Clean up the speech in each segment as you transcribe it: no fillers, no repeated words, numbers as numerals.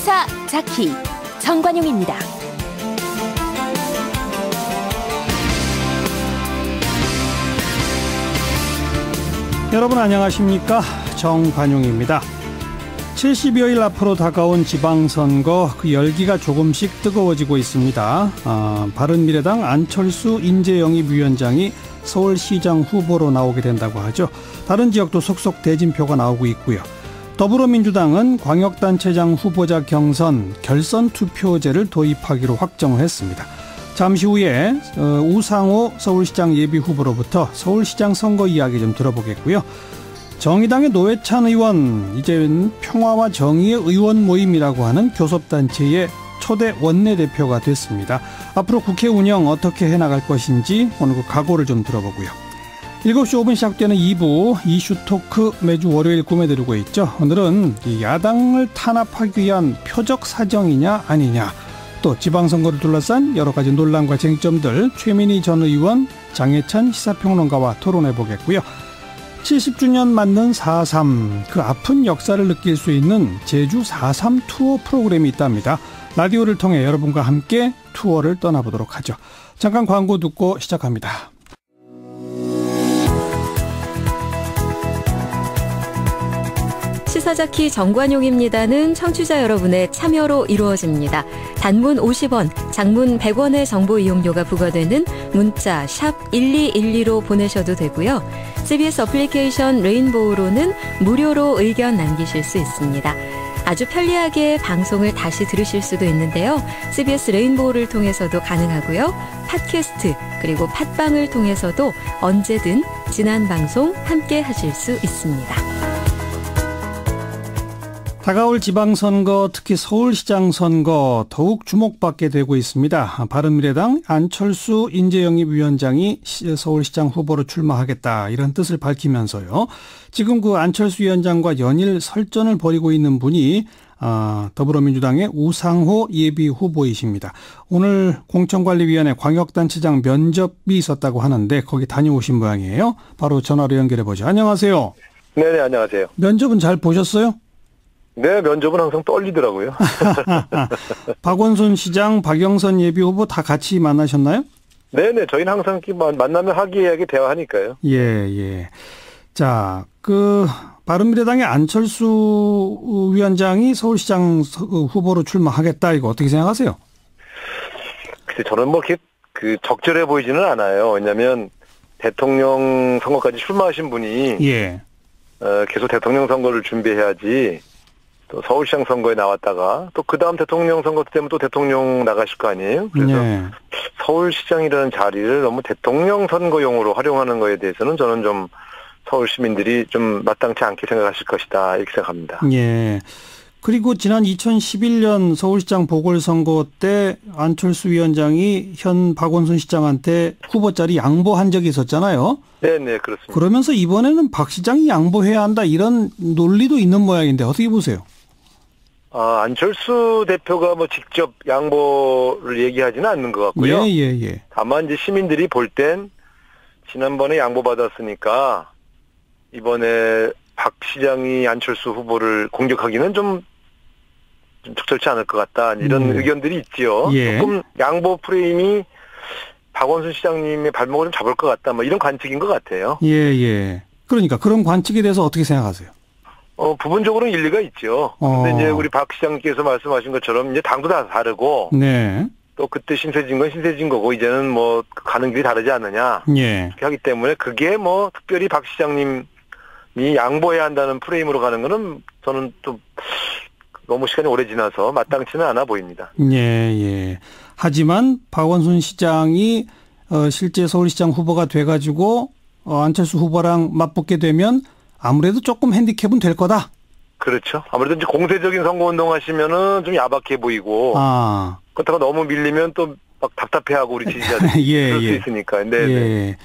시사 자키 정관용입니다. 여러분 안녕하십니까? 정관용입니다. 70여일 앞으로 다가온 지방선거 그 열기가 조금씩 뜨거워지고 있습니다. 바른미래당 안철수 인재영입위원장이 서울시장 후보로 나오게 된다고 하죠. 다른 지역도 속속 대진표가 나오고 있고요. 더불어민주당은 광역단체장 후보자 경선 결선 투표제를 도입하기로 확정을 했습니다. 잠시 후에 우상호 서울시장 예비후보로부터 서울시장 선거 이야기 좀 들어보겠고요. 정의당의 노회찬 의원, 이제는 평화와 정의의 의원 모임이라고 하는 교섭단체의 초대 원내대표가 됐습니다. 앞으로 국회 운영 어떻게 해나갈 것인지 오늘 그 각오를 좀 들어보고요. 7시 5분 시작되는 2부 이슈 토크 매주 월요일 꾸며드리고 있죠. 오늘은 이 야당을 탄압하기 위한 표적 사정이냐 아니냐, 또 지방선거를 둘러싼 여러 가지 논란과 쟁점들 최민희 전 의원, 장혜찬 시사평론가와 토론해보겠고요. 70주년 맞는 4.3, 그 아픈 역사를 느낄 수 있는 제주 4.3 투어 프로그램이 있답니다. 라디오를 통해 여러분과 함께 투어를 떠나보도록 하죠. 잠깐 광고 듣고 시작합니다. 시사자키 정관용입니다는 청취자 여러분의 참여로 이루어집니다. 단문 50원, 장문 100원의 정보 이용료가 부과되는 문자 샵 1212로 보내셔도 되고요. CBS 어플리케이션 레인보우로는 무료로 의견 남기실 수 있습니다. 아주 편리하게 방송을 다시 들으실 수도 있는데요. CBS 레인보우를 통해서도 가능하고요. 팟캐스트 그리고 팟빵을 통해서도 언제든 지난 방송 함께 하실 수 있습니다. 다가올 지방선거, 특히 서울시장 선거 더욱 주목받게 되고 있습니다. 바른미래당 안철수 인재영입위원장이 서울시장 후보로 출마하겠다, 이런 뜻을 밝히면서요. 지금 그 안철수 위원장과 연일 설전을 벌이고 있는 분이 더불어민주당의 우상호 예비후보이십니다. 오늘 공천관리위원회 광역단체장 면접이 있었다고 하는데 거기 다녀오신 모양이에요. 바로 전화로 연결해보죠. 안녕하세요. 네, 안녕하세요. 면접은 잘 보셨어요? 네, 면접은 항상 떨리더라고요. 박원순 시장, 박영선 예비후보 다 같이 만나셨나요? 네네, 저희는 항상 만나면 화기애애하게 대화하니까요. 예. 자, 바른미래당의 안철수 위원장이 서울시장 후보로 출마하겠다, 이거 어떻게 생각하세요? 글쎄, 저는 적절해 보이지는 않아요. 왜냐면, 대통령 선거까지 출마하신 분이, 계속 대통령 선거를 준비해야지, 또 서울시장 선거에 나왔다가 또 그 다음 대통령 선거 때문에 또 대통령 나가실 거 아니에요? 그래서 서울시장이라는 자리를 너무 대통령 선거용으로 활용하는 거에 대해서는 저는 좀 서울 시민들이 좀 마땅치 않게 생각하실 것이다, 이렇게 생각합니다. 예. 그리고 지난 2011년 서울시장 보궐선거 때 안철수 위원장이 현 박원순 시장한테 후보 자리 양보한 적이 있었잖아요. 네네, 그렇습니다. 그러면서 이번에는 박 시장이 양보해야 한다, 이런 논리도 있는 모양인데 어떻게 보세요? 안철수 대표가 직접 양보를 얘기하지는 않는 것 같고요. 예. 다만 이제 시민들이 볼 땐 지난번에 양보받았으니까 이번에 박 시장이 안철수 후보를 공격하기는 좀 적절치 않을 것 같다, 이런 의견들이 있지요. 조금 양보 프레임이 박원순 시장님의 발목을 좀 잡을 것 같다, 이런 관측인 것 같아요. 예. 그러니까 그런 관측에 대해서 어떻게 생각하세요? 부분적으로는 일리가 있죠. 근데 이제 우리 박 시장께서 말씀하신 것처럼 이제 당도 다 다르고, 또 그때 신세진 건 신세진 거고, 이제는 가는 길이 다르지 않느냐. 그렇게 하기 때문에 그게 특별히 박 시장님이 양보해야 한다는 프레임으로 가는 거는 저는 또 너무 시간이 오래 지나서 마땅치는 않아 보입니다. 예. 하지만 박원순 시장이 실제 서울시장 후보가 돼가지고 안철수 후보랑 맞붙게 되면 아무래도 조금 핸디캡은 될 거다. 그렇죠. 아무래도 이제 공세적인 선거운동 하시면은 좀 야박해 보이고, 그렇다가 너무 밀리면 또 답답해하고 우리 지지자들이 그럴 수 있으니까. 네.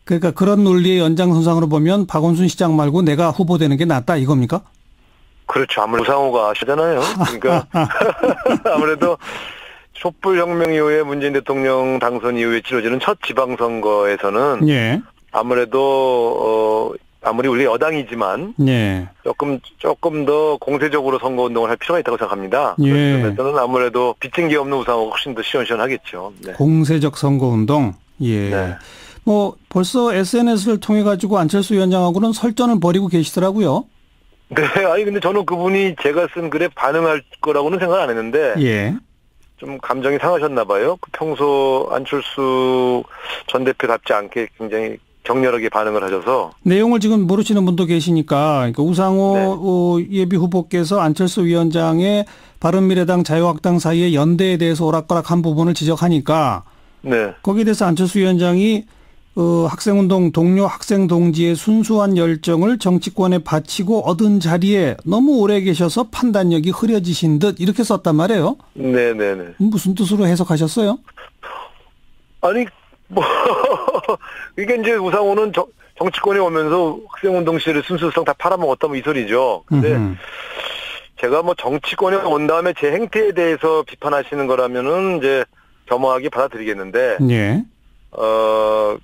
그러니까 그런 논리의 연장선상으로 보면 박원순 시장 말고 내가 후보되는 게 낫다, 이겁니까? 그렇죠. 아무래도 우상호가 하시잖아요. 그러니까 아무래도 촛불혁명 이후에 문재인 대통령 당선 이후에 치러지는 첫 지방선거에서는 아무래도 아무리 우리 여당이지만 네. 조금 더 공세적으로 선거운동을 할 필요가 있다고 생각합니다. 예. 그래서는 아무래도 빚진 게 없는 우상호가 훨씬 더 시원시원하겠죠. 네. 공세적 선거운동. 예. 네. 뭐 벌써 SNS를 통해 가지고 안철수 위원장하고는 설전을 벌이고 계시더라고요. 네, 아니 근데 저는 그분이 제가 쓴 글에 반응할 거라고는 생각 안 했는데 예. 좀 감정이 상하셨나 봐요. 평소 안철수 전 대표답지 않게 굉장히 격렬하게 반응을 하셔서 내용을 지금 모르시는 분도 계시니까 그러니까 우상호 네. 예비 후보께서 안철수 위원장의 바른미래당 자유한국당 사이의 연대에 대해서 오락가락한 부분을 지적하니까 네. 거기에 대해서 안철수 위원장이 학생운동 동료 학생 동지의 순수한 열정을 정치권에 바치고 얻은 자리에 너무 오래 계셔서 판단력이 흐려지신 듯 이렇게 썼단 말이에요. 네네네. 무슨 뜻으로 해석하셨어요? 아니 뭐 이게 이제 우상호는 정치권에 오면서 학생운동 시절에 순수성 다 팔아먹었다 뭐 이 소리죠. 근데 제가 뭐 정치권에 온 다음에 제 행태에 대해서 비판하시는 거라면은 이제 겸허하게 받아들이겠는데. 예.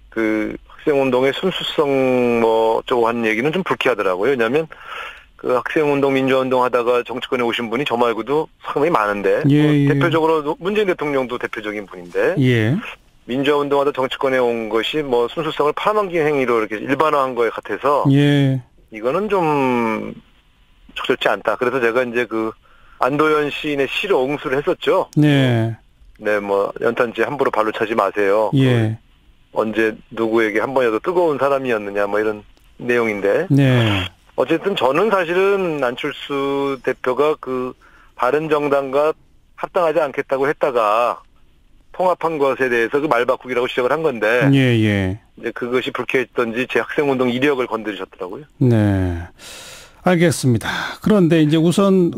그 학생운동의 순수성 뭐 어쩌고 하는 얘기는 좀 불쾌하더라고요. 왜냐하면 그 학생운동 민주화운동 하다가 정치권에 오신 분이 저 말고도 상당히 많은데 예, 뭐 예. 대표적으로 문재인 대통령도 대표적인 분인데 예. 민주화운동하다 정치권에 온 것이 뭐 순수성을 팔아넘긴 행위로 이렇게 일반화한 거에 같아서 예. 이거는 좀 적절치 않다. 그래서 제가 이제 그 안도현 시인의 시를 옹수를 했었죠. 네. 네, 뭐 연탄재 함부로 발로 차지 마세요. 예. 언제 누구에게 한 번이라도 뜨거운 사람이었느냐 뭐 이런 내용인데. 네. 어쨌든 저는 사실은 안철수 대표가 그 바른정당과 합당하지 않겠다고 했다가 통합한 것에 대해서 그 말 바꾸기라고 시작을 한 건데. 예, 예. 이제 그것이 불쾌했던지 제 학생운동 이력을 건드리셨더라고요. 네. 알겠습니다. 그런데 이제 우선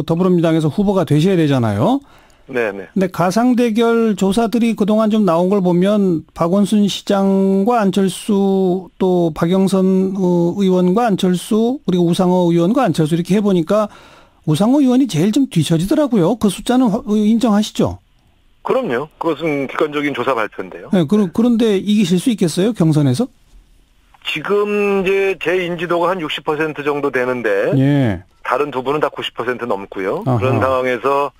더불어민주당에서 후보가 되셔야 되잖아요. 네네. 근데 가상대결 조사들이 그동안 좀 나온 걸 보면 박원순 시장과 안철수 또 박영선 의원과 안철수 그리고 우상호 의원과 안철수 이렇게 해보니까 우상호 의원이 제일 좀 뒤처지더라고요. 그 숫자는 인정하시죠? 그럼요. 그것은 객관적인 조사 발표인데요. 네, 그런데 이기실 수 있겠어요? 경선에서? 지금 이제 제 인지도가 한 60% 정도 되는데 예. 다른 두 분은 다 90% 넘고요. 아하. 그런 상황에서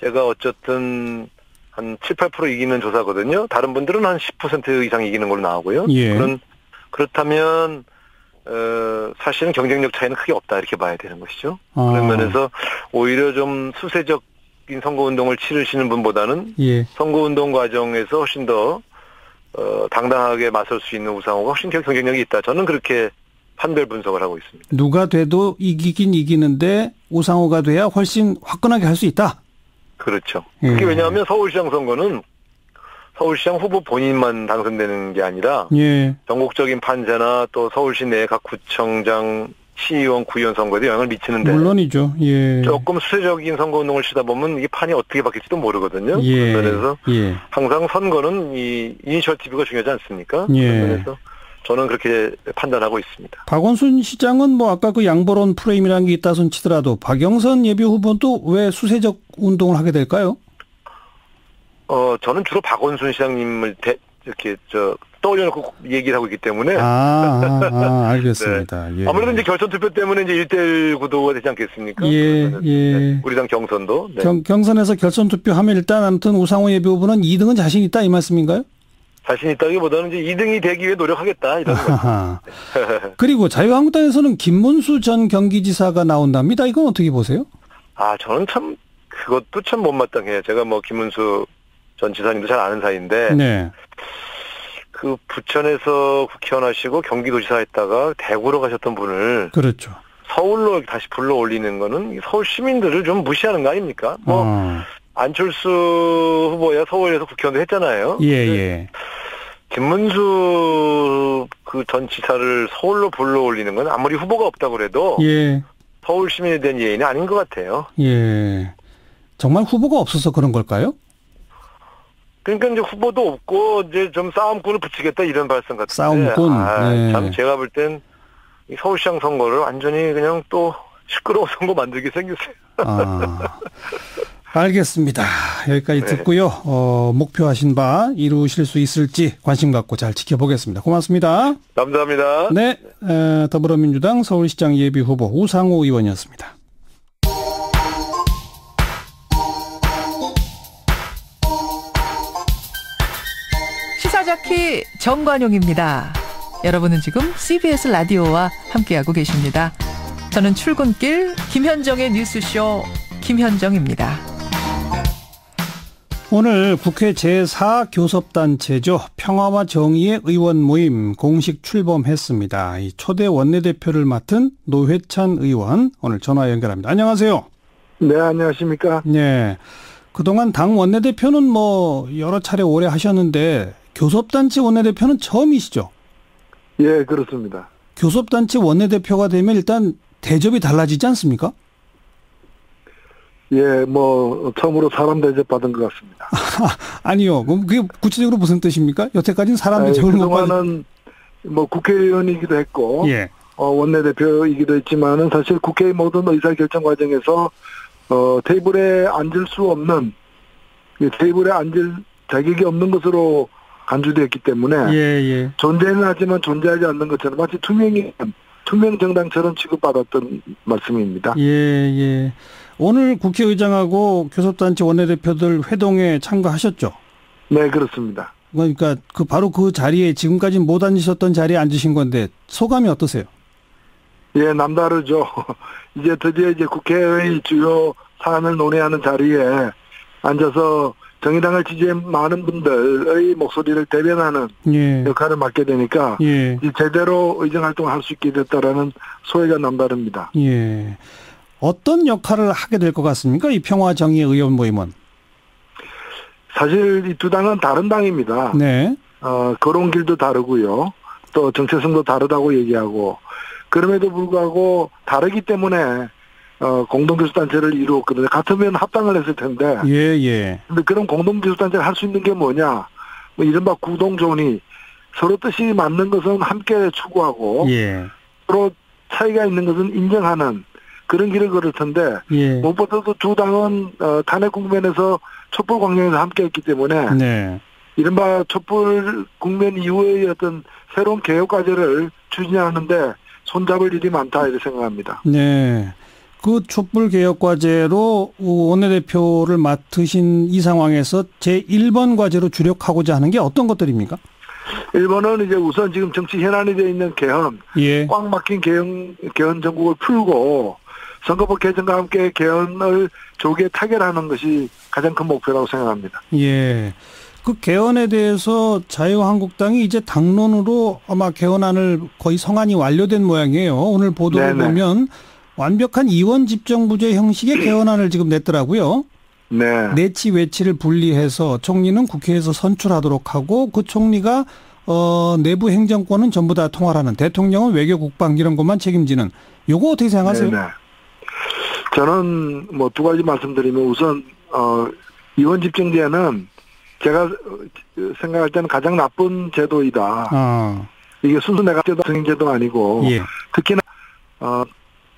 제가 어쨌든 한 7, 8% 이기는 조사거든요. 다른 분들은 한 10% 이상 이기는 걸로 나오고요. 예. 그렇다면 사실은 경쟁력 차이는 크게 없다 이렇게 봐야 되는 것이죠. 그런 면에서 오히려 좀 수세적인 선거운동을 치르시는 분보다는 예. 선거운동 과정에서 훨씬 더 당당하게 맞설 수 있는 우상호가 훨씬 경쟁력이 있다. 저는 그렇게 판별 분석을 하고 있습니다. 누가 돼도 이기긴 이기는데 우상호가 돼야 훨씬 화끈하게 할 수 있다. 그렇죠. 그게 왜냐하면 서울시장 선거는 서울시장 후보 본인만 당선되는 게 아니라 예. 전국적인 판세나 또 서울시 내 각 구청장, 시의원, 구의원 선거에도 영향을 미치는데 물론이죠. 예. 조금 수세적인 선거운동을 치다 보면 이게 판이 어떻게 바뀔지도 모르거든요. 예. 그래서 예. 항상 선거는 이 이니셔티브가 중요하지 않습니까? 예. 그래서 저는 그렇게 판단하고 있습니다. 박원순 시장은 뭐 아까 그 양보론 프레임이라는 게 있다 손 치더라도 박영선 예비 후보도 왜 수세적 운동을 하게 될까요? 저는 주로 박원순 시장님을 이렇게 떠올려놓고 얘기를 하고 있기 때문에. 알겠습니다. 네. 예. 아무래도 이제 결선 투표 때문에 이제 1대1 구도가 되지 않겠습니까? 예, 예. 네. 우리 당 경선도. 네. 경선에서 결선 투표하면 일단 아무튼 우상호 예비 후보는 2등은 자신 있다 이 말씀인가요? 자신 있다기보다는 이제 2등이 되기 위해 노력하겠다 이런 거죠. 그리고 자유한국당에서는 김문수 전 경기지사가 나온답니다. 이건 어떻게 보세요? 저는 참 그것도 참 못마땅해요. 제가 뭐 김문수 전 지사님도 잘 아는 사이인데. 네. 그 부천에서 국회의원 하시고 경기도지사 했다가 대구로 가셨던 분을. 그렇죠. 서울로 다시 불러 올리는 거는 서울 시민들을 좀 무시하는 거 아닙니까? 안철수 후보야 서울에서 국회의원도 했잖아요. 예. 김문수 그 전 지사를 서울로 불러 올리는 건 아무리 후보가 없다고 그래도. 예. 서울 시민에 대한 예의는 아닌 것 같아요. 예. 정말 후보가 없어서 그런 걸까요? 그러니까 이제 후보도 없고 이제 좀 싸움꾼을 붙이겠다 이런 발상 같은데. 싸움꾼. 네. 참 제가 볼 땐 서울시장 선거를 완전히 그냥 또 시끄러운 선거 만들게 생겼어요. 알겠습니다. 여기까지 듣고요. 목표하신 바 이루실 수 있을지 관심 갖고 잘 지켜보겠습니다. 고맙습니다. 감사합니다. 네, 더불어민주당 서울시장 예비후보 우상호 의원이었습니다. 시사자키 정관용입니다. 여러분은 지금 CBS 라디오와 함께하고 계십니다. 저는 출근길 김현정의 뉴스쇼 김현정입니다. 오늘 국회 제4교섭단체죠. 평화와 정의의 의원 모임 공식 출범했습니다. 이 초대 원내대표를 맡은 노회찬 의원 오늘 전화 연결합니다. 안녕하세요. 네, 안녕하십니까. 네, 그동안 당 원내대표는 여러 차례 오래 하셨는데 교섭단체 원내대표는 처음이시죠? 예, 그렇습니다. 교섭단체 원내대표가 되면 일단 대접이 달라지지 않습니까? 예, 처음으로 사람 대접 받은 것 같습니다. 아니요. 그럼 그게 구체적으로 무슨 뜻입니까? 여태까지는 사람 대접을 못 받은. 그동안은 국회의원이기도 했고, 예. 원내대표이기도 했지만은 사실 국회의 모든 의사결정 과정에서, 테이블에 앉을 수 없는, 테이블에 앉을 자격이 없는 것으로 간주되었기 때문에, 예. 존재는 하지만 존재하지 않는 것처럼 마치 투명 정당처럼 취급받았던 말씀입니다. 예. 오늘 국회의장하고 교섭단체 원내대표들 회동에 참가하셨죠? 네, 그렇습니다. 그러니까 바로 그 자리에 지금까지 못 앉으셨던 자리에 앉으신 건데 소감이 어떠세요? 예, 남다르죠. 드디어 국회의 주요 사안을 논의하는 자리에 앉아서 정의당을 지지한 많은 분들의 목소리를 대변하는 역할을 맡게 되니까 제대로 의정 활동을 할 수 있게 됐다라는 소회가 남다릅니다. 예. 어떤 역할을 하게 될 것 같습니까? 이 평화정의의 의원 모임은. 사실 이 두 당은 다른 당입니다. 네. 걸어온 길도 다르고요. 또 정체성도 다르다고 얘기하고 그럼에도 불구하고 다르기 때문에 공동교섭단체를 이루었거든요. 같으면 합당을 했을 텐데. 예. 근데 그런 공동교섭단체를 할 수 있는 게 뭐냐? 이른바 구동존이 서로 뜻이 맞는 것은 함께 추구하고 서로 차이가 있는 것은 인정하는 그런 길을 걸을 텐데 무엇보다도 두 당은 탄핵 국면에서 촛불 광명에서 함께했기 때문에 이른바 촛불 국면 이후의 어떤 새로운 개혁 과제를 추진하는데 손잡을 일이 많다 이렇게 생각합니다. 네. 그 촛불 개혁 과제로 원내대표를 맡으신 이 상황에서 제1번 과제로 주력하고자 하는 게 어떤 것들입니까? 1번은 우선 지금 정치 현안이 되어 있는 개헌, 꽉 막힌 개헌 정국을 풀고 선거법 개정과 함께 개헌을 조기에 타결하는 것이 가장 큰 목표라고 생각합니다. 예. 그 개헌에 대해서 자유한국당이 이제 당론으로 아마 개헌안을 거의 성안이 완료된 모양이에요. 오늘 보도를 보면 완벽한 이원 집정부제 형식의 개헌안을 지금 냈더라고요. 네. 내치 외치를 분리해서 총리는 국회에서 선출하도록 하고 그 총리가 내부 행정권은 전부 다 통할하는, 대통령은 외교 국방 이런 것만 책임지는. 요거 어떻게 생각하세요? 네네. 저는 두 가지 말씀드리면 우선 이원 집정제는 제가 생각할 때는 가장 나쁜 제도이다. 이게 순수 내각제도 승인제도 아니고 특히나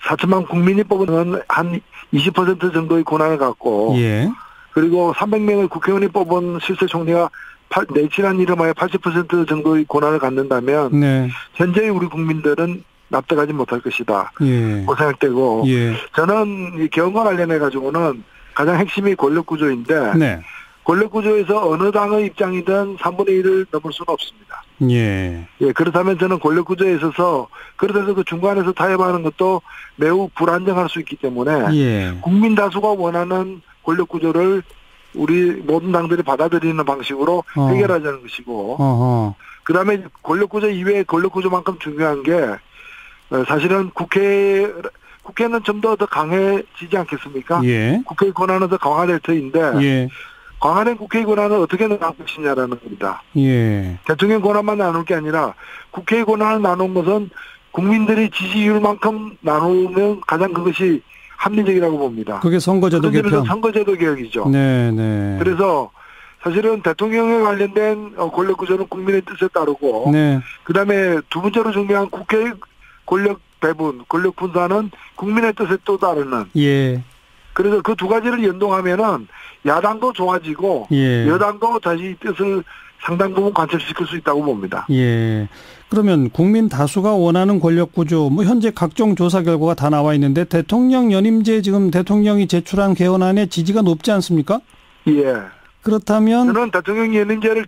4천만 국민이 뽑은 한 20% 정도의 권한을 갖고 그리고 300명의 국회의원이 뽑은 실세 총리가 내치란 이름하에 80% 정도의 권한을 갖는다면 현재의 우리 국민들은 납득하지 못할 것이다. 그 생각되고 저는 이 개헌과 관련해 가지고는 가장 핵심이 권력구조인데 권력구조에서 어느 당의 입장이든 3분의 1을 넘을 수는 없습니다. 그렇다면 저는 권력구조에 있어서 그래서 그 중간에서 타협하는 것도 매우 불안정할 수 있기 때문에 국민 다수가 원하는 권력구조를 우리 모든 당들이 받아들이는 방식으로 해결하자는 것이고 그다음에 권력구조 이외에 권력구조만큼 중요한 게 사실은 국회는 좀 더 강해지지 않겠습니까? 국회의 권한은 더 강화될 터인데 강화된 국회의 권한을 어떻게 나눌 것이냐라는 겁니다. 대통령 권한만 나눌 게 아니라 국회의 권한을 나눈 것은 국민들이 지지율만큼 나누면 가장 그것이 합리적이라고 봅니다. 그게 선거제도 개편. 선거제도 개혁이죠. 그래서 사실은 대통령에 관련된 권력구조는 국민의 뜻에 따르고 그다음에 두 번째로 중요한 국회의 권력 배분, 권력 분산은 국민의 뜻에 또 따르는 그래서 그 두 가지를 연동하면은 야당도 좋아지고 예. 여당도 자신의 뜻을 상당 부분 관철시킬 수 있다고 봅니다. 예. 그러면 국민 다수가 원하는 권력 구조, 뭐 현재 각종 조사 결과가 다 나와 있는데 대통령 연임제 지금 대통령이 제출한 개헌안에 지지가 높지 않습니까? 예. 그렇다면 저는 대통령 연임제를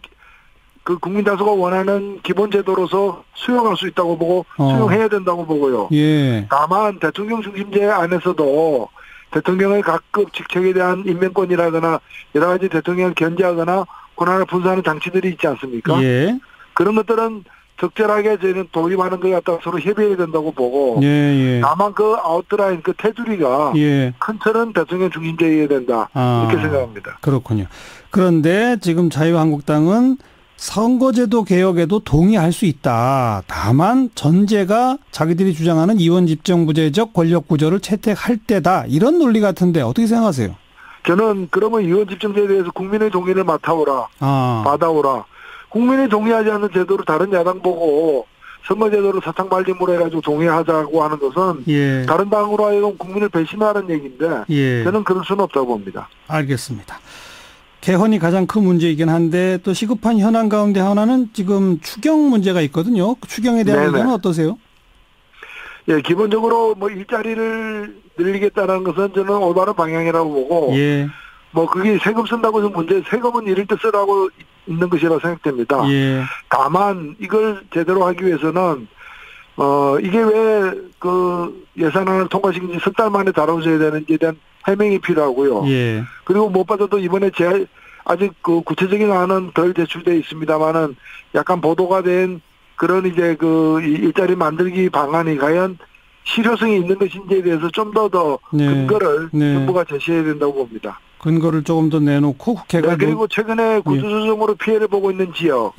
그 국민 다수가 원하는 기본 제도로서 수용할 수 있다고 보고 수용해야 된다고 보고요. 예. 다만 대통령 중심제 안에서도 대통령의 각급 직책에 대한 임명권이라거나 여러 가지 대통령을 견제하거나 권한을 분산하는 장치들이 있지 않습니까? 예. 그런 것들은 적절하게 저희는 도입하는 것 갖다가 서로 협의해야 된다고 보고 예. 다만 그 아웃라인 그 테두리가 예. 큰 틀은 대통령 중심제여야 된다 이렇게 생각합니다. 그렇군요. 그런데 지금 자유한국당은 선거제도 개혁에도 동의할 수 있다. 다만 전제가 자기들이 주장하는 이원집정부제적 권력구조를 채택할 때다. 이런 논리 같은데 어떻게 생각하세요? 저는 그러면 이원집정제에 대해서 국민의 동의를 받아오라. 국민이 동의하지 않는 제도를 다른 야당 보고 선거제도를 사탕발림으로 해가지고 동의하자고 하는 것은 예. 다른 당으로 하여금 국민을 배신하는 얘기인데 예. 저는 그럴 수는 없다고 봅니다. 알겠습니다. 개헌이 가장 큰 문제이긴 한데 또 시급한 현안 가운데 하나는 지금 추경 문제가 있거든요. 추경에 대한 의견은 어떠세요? 예, 기본적으로 뭐 일자리를 늘리겠다는 것은 저는 올바른 방향이라고 보고, 예. 뭐 그게 세금 쓴다고 해서 문제, 세금은 이럴 때 쓰라고 있는 것이라고 생각됩니다. 예. 다만 이걸 제대로 하기 위해서는 이게 왜 그 예산안을 통과시킨지 석 달 만에 다뤄져야 되는지에 대한 해명이 필요하고요. 예. 그리고 무엇보다도 이번에 아직 그 구체적인 안은 덜 제출되어 있습니다만은 약간 보도가 된 그런 이제 그 일자리 만들기 방안이 과연 실효성이 있는 것인지에 대해서 좀 더 근거를 정부가 제시해야 된다고 봅니다. 근거를 조금 더 내놓고 국회가 그리고 최근에 구조조정으로 피해를 보고 있는 지역,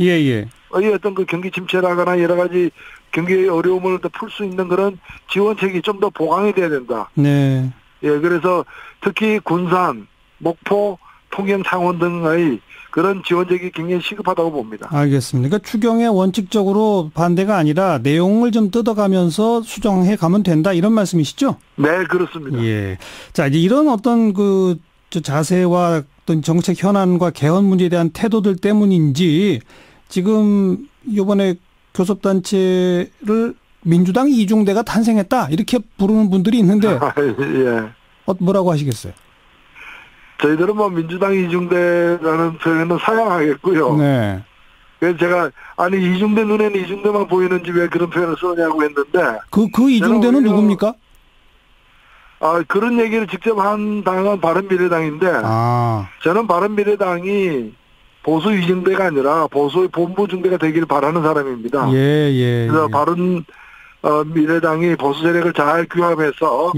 어떤 그 경기 침체라거나 여러 가지 경기의 어려움을 풀 수 있는 그런 지원책이 좀 더 보강이 돼야 된다. 네. 예, 그래서 특히 군산, 목포, 통영, 창원 등의 그런 지원책이 굉장히 시급하다고 봅니다. 알겠습니다. 그러니까 추경에 원칙적으로 반대가 아니라 내용을 좀 뜯어가면서 수정해 가면 된다 이런 말씀이시죠? 네, 그렇습니다. 예. 자, 이제 이런 어떤 그 자세와 어떤 정책 현안과 개헌 문제에 대한 태도들 때문인지 지금 이번에 교섭단체를 민주당 이중대가 탄생했다 이렇게 부르는 분들이 있는데 예. 뭐라고 하시겠어요? 저희들은 뭐 민주당 이중대라는 표현은 사양하겠고요. 네. 그래서 제가 아니 이중대 눈에는 이중대만 보이는지 왜 그런 표현을 쓰냐고 했는데 그 이중대는 누굽니까? 그런 얘기를 직접 한 당은 바른미래당인데 저는 바른미래당이 보수 이중대가 아니라 보수의 본부 중대가 되기를 바라는 사람입니다. 그래서 바른미래당이 보수 세력을 잘 규합해서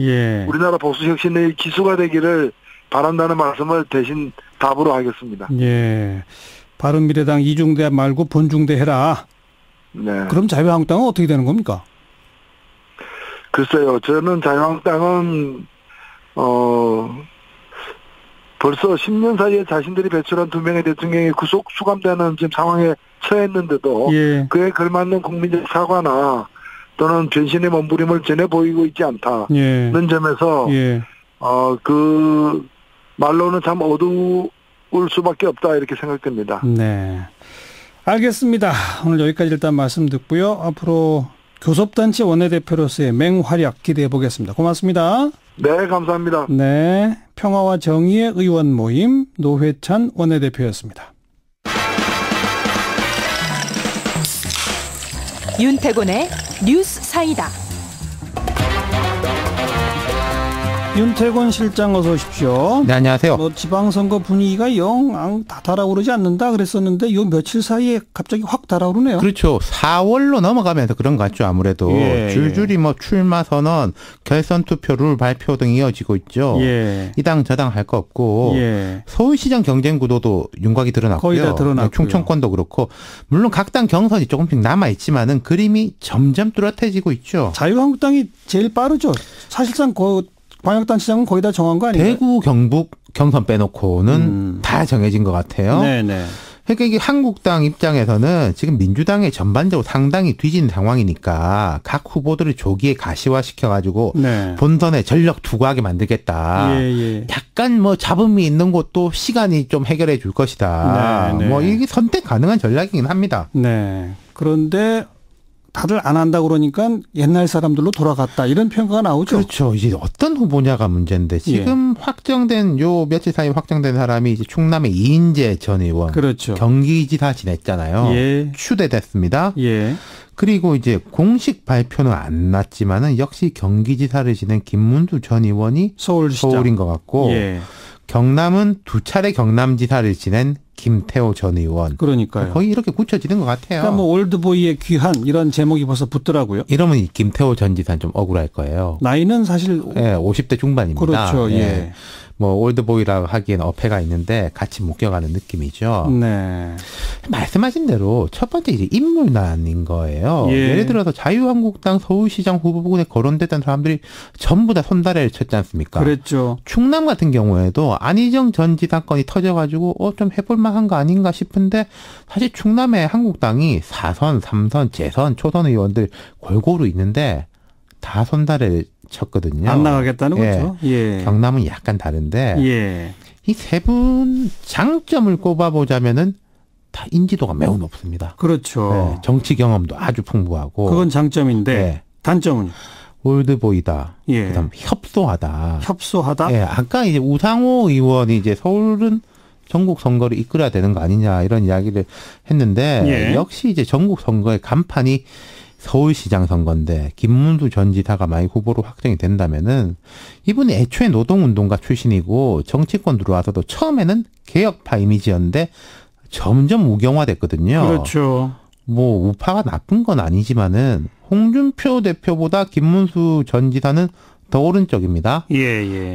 우리나라 보수 혁신의 기수가 되기를 바란다는 말씀을 대신 답으로 하겠습니다. 예. 바른미래당 이중대 말고 본중대 해라. 네. 그럼 자유한국당은 어떻게 되는 겁니까? 글쎄요. 저는 자유한국당은 벌써 10년 사이에 자신들이 배출한 2명의 대통령이 구속 수감되는 지금 상황에 처했는데도 그에 걸맞는 국민적 사과나 또는 변신의 몸부림을 전해 보이고 있지 않다는 점에서 그 말로는 참 어두울 수밖에 없다 이렇게 생각됩니다. 네, 알겠습니다. 오늘 여기까지 일단 말씀 듣고요. 앞으로 교섭단체 원내대표로서의 맹활약 기대해 보겠습니다. 고맙습니다. 네, 감사합니다. 네, 평화와 정의의 의원 모임 노회찬 원내대표였습니다. 윤태곤의 뉴스 사이다. 윤태곤 실장 어서 오십시오. 네, 안녕하세요. 지방선거 분위기가 영 다 달아오르지 않는다 그랬었는데 요 며칠 사이에 갑자기 확 달아오르네요. 그렇죠. 4월로 넘어가면서 그런 것 같죠. 아무래도 줄줄이 출마 선언, 결선 투표 룰 발표 등 이어지고 있죠. 이당 저당 할 거 없고 서울시장 경쟁 구도도 윤곽이 드러났고요. 거의 다 드러났고요. 충청권도 그렇고 물론 각 당 경선이 조금씩 남아 있지만은 그림이 점점 뚜렷해지고 있죠. 자유한국당이 제일 빠르죠. 사실상 광역단체장은 거의 다 정한 거 아니에요? 대구, 경북 경선 빼놓고는 다 정해진 것 같아요. 네네. 그러니까 이게 한국당 입장에서는 지금 민주당에 전반적으로 상당히 뒤진 상황이니까 각 후보들을 조기에 가시화시켜가지고 네. 본선에 전력 투구하게 만들겠다. 약간 뭐 잡음이 있는 것도 시간이 좀 해결해 줄 것이다. 네, 네. 뭐 이게 선택 가능한 전략이긴 합니다. 네. 그런데 다들 안 한다 그러니까 옛날 사람들로 돌아갔다 이런 평가가 나오죠. 그렇죠. 이제 어떤 후보냐가 문제인데 지금 확정된 요 며칠 사이 확정된 사람이 이제 충남의 이인재 전 의원, 그렇죠. 경기지사 지냈잖아요. 추대됐습니다. 그리고 이제 공식 발표는 안 났지만은 역시 경기지사를 지낸 김문수 전 의원이 서울인 것 같고 경남은 2차례 경남지사를 지낸 김태호 전 의원. 그러니까요. 거의 이렇게 굳혀지는 것 같아요. 그러니까 뭐 올드보이의 귀한 이런 제목이 벌써 붙더라고요. 이러면 이 김태호 전 지사는 좀 억울할 거예요. 나이는 사실 50대 중반입니다. 그렇죠. 뭐 올드보이라고 하기엔 어폐가 있는데 같이 묶여가는 느낌이죠. 네. 말씀하신 대로 첫 번째 이제 인물난인 거예요. 예를 들어서 자유한국당 서울시장 후보군에 거론됐던 사람들이 전부 다 손다래를 쳤지 않습니까? 그랬죠. 충남 같은 경우에도 안희정 전 지사 건이 터져가지고 좀 해볼만한 거 아닌가 싶은데 사실 충남에 한국당이 4선, 3선, 재선, 초선 의원들 골고루 있는데 다 손다래를 쳤거든요. 안 나가겠다는 거죠. 경남은 약간 다른데 이 세 분 장점을 꼽아보자면은 다 인지도가 매우 높습니다. 그렇죠. 정치 경험도 아주 풍부하고. 그건 장점인데 단점은요? 올드보이다. 그다음 협소하다. 협소하다? 아까 이제 우상호 의원이 이제 서울은 전국 선거를 이끌어야 되는 거 아니냐 이런 이야기를 했는데 역시 이제 전국 선거의 간판이 서울시장 선거인데 김문수 전 지사가 만약 후보로 확정이 된다면은 이분이 애초에 노동운동가 출신이고 정치권 들어와서도 처음에는 개혁파 이미지였는데 점점 우경화됐거든요. 그렇죠. 뭐 우파가 나쁜 건 아니지만은 홍준표 대표보다 김문수 전 지사는 더 오른쪽입니다.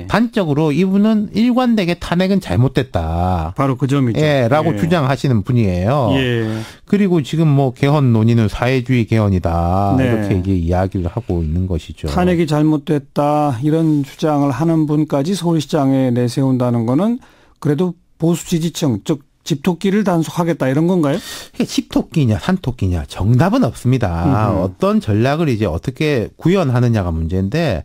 단적으로 이분은 일관되게 탄핵은 잘못됐다. 바로 그 점이죠. 라고 주장하시는 분이에요. 그리고 지금 뭐 개헌 논의는 사회주의 개헌이다. 이렇게 이제 이야기를 하고 있는 것이죠. 탄핵이 잘못됐다. 이런 주장을 하는 분까지 서울시장에 내세운다는 거는 그래도 보수 지지층, 즉 집토끼를 단속하겠다 이런 건가요? 집토끼냐 산토끼냐 정답은 없습니다. 어떤 전략을 이제 어떻게 구현하느냐가 문제인데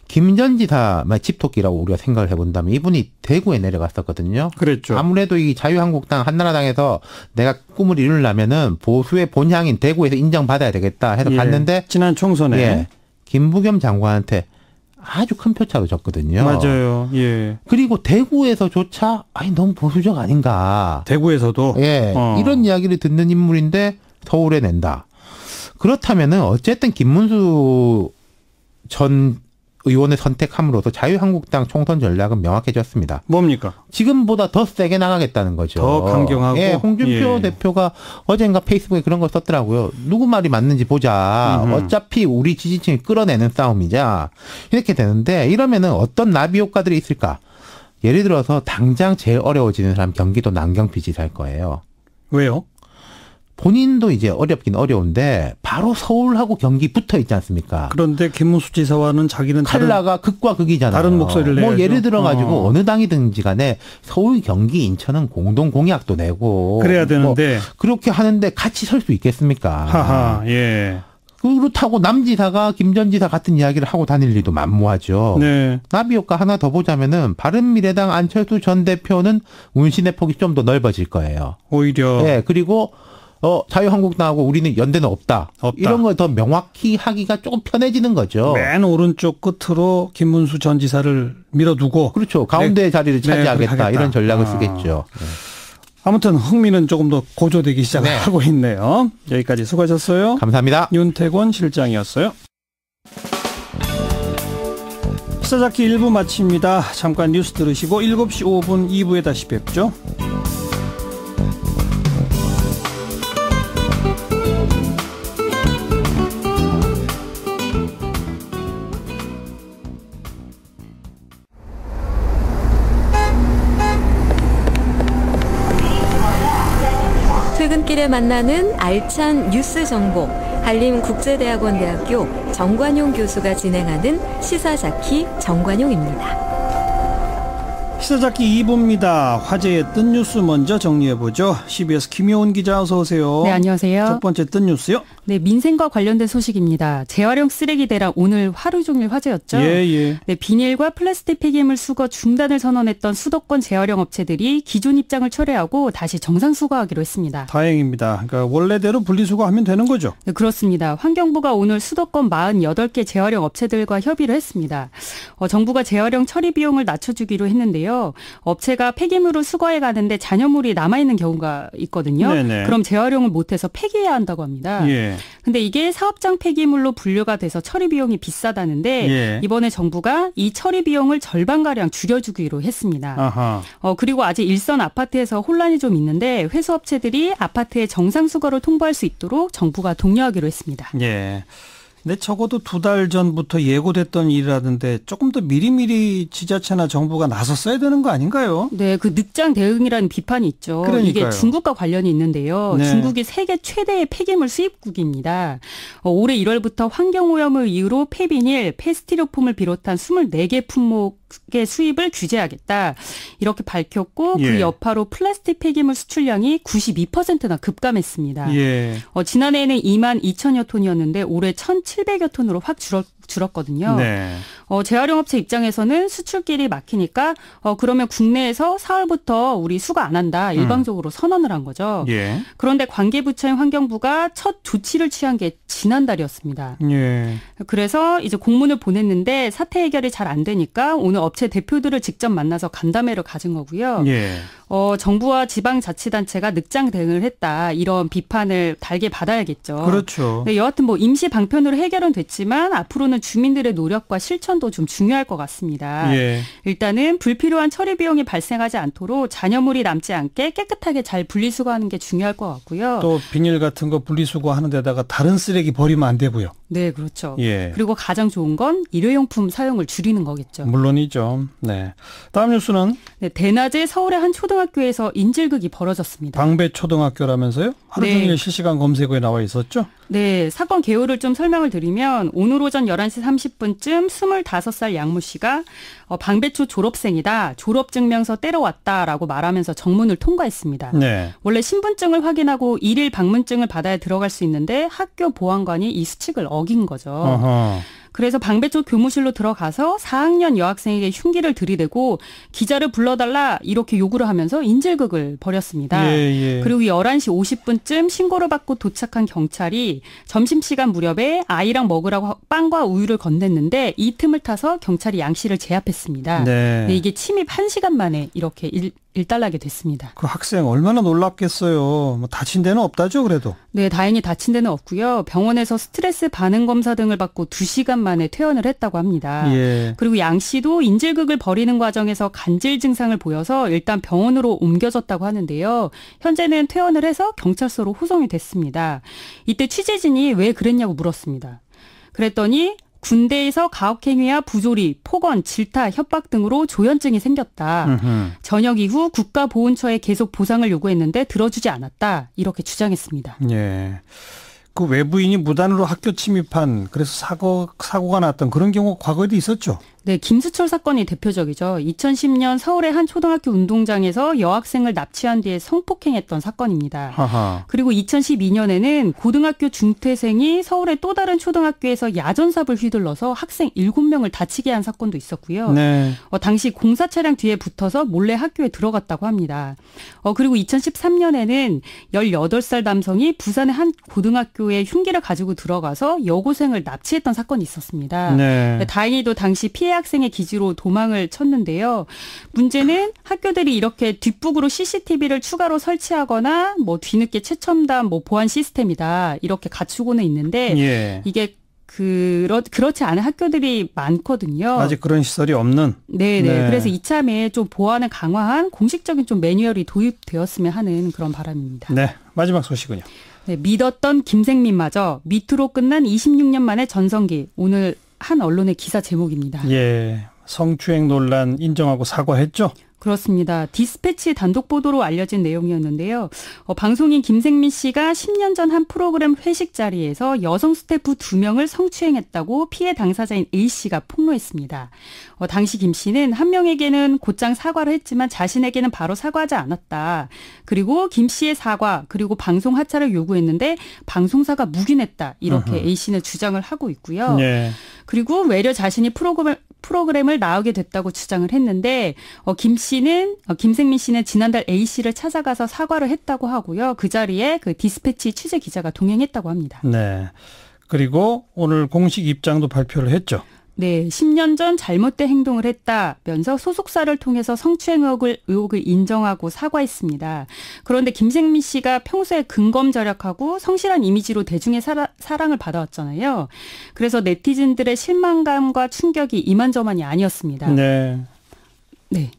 김 전 지사 집토끼라고 우리가 생각을 해본다면 이분이 대구에 내려갔었거든요. 그랬죠. 아무래도 이 자유한국당 한나라당에서 내가 꿈을 이루려면은 보수의 본향인 대구에서 인정받아야 되겠다 해서 갔는데 지난 총선에 김부겸 장관한테 아주 큰 표차로 졌거든요. 맞아요. 그리고 대구에서조차 너무 보수적 아닌가. 대구에서도? 이런 이야기를 듣는 인물인데 서울에 낸다. 그렇다면은 어쨌든 김문수 전 의원을 선택함으로써 자유한국당 총선 전략은 명확해졌습니다. 뭡니까? 지금보다 더 세게 나가겠다는 거죠. 더 강경하고. 홍준표 대표가 어젠가 페이스북에 그런 걸 썼더라고요. 누구 말이 맞는지 보자. 어차피 우리 지지층이 끌어내는 싸움이자. 이렇게 되는데 이러면은 어떤 나비 효과들이 있을까? 예를 들어서 당장 제일 어려워지는 사람 경기도 남경필 지사일 거예요. 왜요? 본인도 이제 어렵긴 어려운데 바로 서울하고 경기 붙어 있지 않습니까? 그런데 김문수 지사와는 자기는 칼라가 극과 극이잖아요. 다른 목소리를 내야죠. 뭐 예를 들어 가지고 어느 당이든지 간에 서울, 경기, 인천은 공동 공약도 내고 그래야 되는데 그렇게 하는데 같이 설 수 있겠습니까? 하하, 그렇다고 남지사가 김 전 지사 같은 이야기를 하고 다닐 리도 만무하죠. 나비 효과 하나 더 보자면은 바른미래당 안철수 전 대표는 운신의 폭이 좀 더 넓어질 거예요. 오히려. 그리고 자유한국당하고 우리는 연대는 없다. 이런 걸 더 명확히 하기가 조금 편해지는 거죠. 맨 오른쪽 끝으로 김문수 전 지사를 밀어두고. 그렇죠. 가운데 자리를 차지하겠다. 이런 전략을 쓰겠죠. 아무튼 흥미는 조금 더 고조되기 시작하고 있네요. 여기까지 수고하셨어요. 감사합니다. 윤태권 실장이었어요. 시사잡기 1부 마칩니다. 잠깐 뉴스 들으시고 7시 5분 2부에 다시 뵙죠. 퇴근길에 만나는 알찬 뉴스 정보, 한림국제대학원대학교 정관용 교수가 진행하는 시사자키 정관용입니다. 시사잡기 2부입니다. 화제의 뜬 뉴스 먼저 정리해보죠. CBS 김효은 기자 어서 오세요. 네, 안녕하세요. 첫 번째 뜬 뉴스요. 네, 민생과 관련된 소식입니다. 재활용 쓰레기 대란 오늘 하루 종일 화제였죠. 예. 네, 비닐과 플라스틱 폐기물 수거 중단을 선언했던 수도권 재활용 업체들이 기존 입장을 철회하고 다시 정상 수거하기로 했습니다. 다행입니다. 그러니까 원래대로 분리수거하면 되는 거죠? 네, 그렇습니다. 환경부가 오늘 수도권 48개 재활용 업체들과 협의를 했습니다. 정부가 재활용 처리 비용을 낮춰주기로 했는데요. 업체가 폐기물을 수거해 가는데 잔여물이 남아있는 경우가 있거든요. 네네. 그럼 재활용을 못해서 폐기해야 한다고 합니다. 예. 근데 이게 사업장 폐기물로 분류가 돼서 처리 비용이 비싸다는데 예. 이번에 정부가 이 처리 비용을 절반가량 줄여주기로 했습니다. 아하. 그리고 아직 일선 아파트에서 혼란이 좀 있는데 회수업체들이 아파트의 정상 수거를 통보할 수 있도록 정부가 독려하기로 했습니다. 예. 근데 적어도 2달 전부터 예고됐던 일이라던데 조금 더 미리미리 지자체나 정부가 나섰어야 되는 거 아닌가요? 네, 그 늑장 대응이라는 비판이 있죠. 그러니까요. 이게 중국과 관련이 있는데요. 네. 중국이 세계 최대의 폐기물 수입국입니다. 올해 1월부터 환경오염을 이유로 폐비닐, 폐스티로폼을 비롯한 24개 품목의 수입을 규제하겠다. 이렇게 밝혔고 예. 그 여파로 플라스틱 폐기물 수출량이 92%나 급감했습니다. 예. 지난해에는 2만 2천여 톤이었는데 올해 1,700여 톤으로 확 줄었거든요. 네. 재활용업체 입장에서는 수출길이 막히니까 그러면 국내에서 4월부터 우리 수거 안 한다 일방적으로 선언을 한 거죠. 예. 그런데 관계부처인 환경부가 첫 조치를 취한 게 지난달이었습니다. 예. 그래서 이제 공문을 보냈는데 사태 해결이 잘 안 되니까 오늘 업체 대표들을 직접 만나서 간담회를 가진 거고요. 예. 정부와 지방자치단체가 늑장 대응을 했다. 이런 비판을 달게 받아야겠죠. 그렇죠. 네, 여하튼 임시 방편으로 해결은 됐지만 앞으로는 주민들의 노력과 실천도 좀 중요할 것 같습니다. 예. 일단은 불필요한 처리 비용이 발생하지 않도록 잔여물이 남지 않게 깨끗하게 잘 분리수거하는 게 중요할 것 같고요. 또 비닐 같은 거 분리수거하는 데다가 다른 쓰레기 버리면 안 되고요. 네, 그렇죠. 예. 그리고 가장 좋은 건 일회용품 사용을 줄이는 거겠죠. 물론이죠. 네. 다음 뉴스는 네, 대낮에 서울의 한 초등학교에서 인질극이 벌어졌습니다. 방배초등학교라면서요? 하루 종일 네. 실시간 검색어에 나와 있었죠? 네, 사건 개요를 좀 설명을 드리면 오늘 오전 11시 30분쯤 25살 양모 씨가 방배초 졸업생이다. 졸업증명서 떼러왔다라고 말하면서 정문을 통과했습니다. 네. 원래 신분증을 확인하고 일일 방문증을 받아야 들어갈 수 있는데 학교 보안관이 이 수칙을 어긴 거죠. 어허. 그래서 방배초 교무실로 들어가서 4학년 여학생에게 흉기를 들이대고 기자를 불러달라 이렇게 요구를 하면서 인질극을 벌였습니다. 예. 그리고 11시 50분쯤 신고를 받고 도착한 경찰이 점심시간 무렵에 아이랑 먹으라고 빵과 우유를 건넸는데 이 틈을 타서 경찰이 양 씨를 제압했습니다. 네. 이게 침입 1시간 만에 이렇게 일단락이 됐습니다. 그 학생 얼마나 놀랍겠어요. 뭐 다친 데는 없다죠, 그래도? 네, 다행히 다친 데는 없고요. 병원에서 스트레스 반응 검사 등을 받고 2시간 만에 퇴원을 했다고 합니다. 예. 그리고 양 씨도 인질극을 벌이는 과정에서 간질 증상을 보여서 일단 병원으로 옮겨졌다고 하는데요. 현재는 퇴원을 해서 경찰서로 후송이 됐습니다. 이때 취재진이 왜 그랬냐고 물었습니다. 그랬더니 군대에서 가혹행위와 부조리, 폭언, 질타, 협박 등으로 조현증이 생겼다. 전역 이후 국가보훈처에 계속 보상을 요구했는데 들어주지 않았다. 이렇게 주장했습니다. 예. 그 외부인이 무단으로 학교 침입한 그래서 사고가 났던 그런 경우 과거에도 있었죠. 네, 김수철 사건이 대표적이죠. 2010년 서울의 한 초등학교 운동장에서 여학생을 납치한 뒤에 성폭행했던 사건입니다. 하하. 그리고 2012년에는 고등학교 중퇴생이 서울의 또 다른 초등학교에서 야전삽을 휘둘러서 학생 7명을 다치게 한 사건도 있었고요. 네. 당시 공사 차량 뒤에 붙어서 몰래 학교에 들어갔다고 합니다. 그리고 2013년에는 18살 남성이 부산의 한 고등학교에 흉기를 가지고 들어가서 여고생을 납치했던 사건이 있었습니다. 네. 다행히도 당시 피해 학생의 기지로 도망을 쳤는데요. 문제는 학교들이 이렇게 뒷북으로 CCTV를 추가로 설치하거나 뭐 뒤늦게 최첨단 보안 시스템이다 이렇게 갖추고는 있는데 예. 이게 그렇지 않은 학교들이 많거든요. 아직 그런 시설이 없는. 네네. 네. 그래서 이참에 좀 보안을 강화한 공식적인 좀 매뉴얼이 도입되었으면 하는 그런 바람입니다. 네. 마지막 소식은요. 네, 믿었던 김생민마저 밑으로 끝난 26년 만에 전성기. 오늘 한 언론의 기사 제목입니다. 예. 성추행 논란 인정하고 사과했죠? 그렇습니다. 디스패치 단독 보도로 알려진 내용이었는데요. 방송인 김생민 씨가 10년 전 한 프로그램 회식 자리에서 여성 스태프 2명을 성추행했다고 피해 당사자인 A 씨가 폭로했습니다. 당시 김 씨는 한 명에게는 곧장 사과를 했지만 자신에게는 바로 사과하지 않았다. 그리고 김 씨의 사과 그리고 방송 하차를 요구했는데 방송사가 묵인했다. 이렇게 A 씨는 주장을 하고 있고요. 네. 그리고 외려 자신이 프로그램을 나오게 됐다고 주장을 했는데 김생민 씨는 지난달 A 씨를 찾아가서 사과를 했다고 하고요. 그 자리에 그 디스패치 취재 기자가 동행했다고 합니다. 네. 그리고 오늘 공식 입장도 발표를 했죠. 네, 10년 전 잘못된 행동을 했다면서 소속사를 통해서 성추행 의혹을 인정하고 사과했습니다. 그런데 김생민 씨가 평소에 근검절약하고 성실한 이미지로 대중의 사랑을 받아왔잖아요. 그래서 네티즌들의 실망감과 충격이 이만저만이 아니었습니다. 네. 네.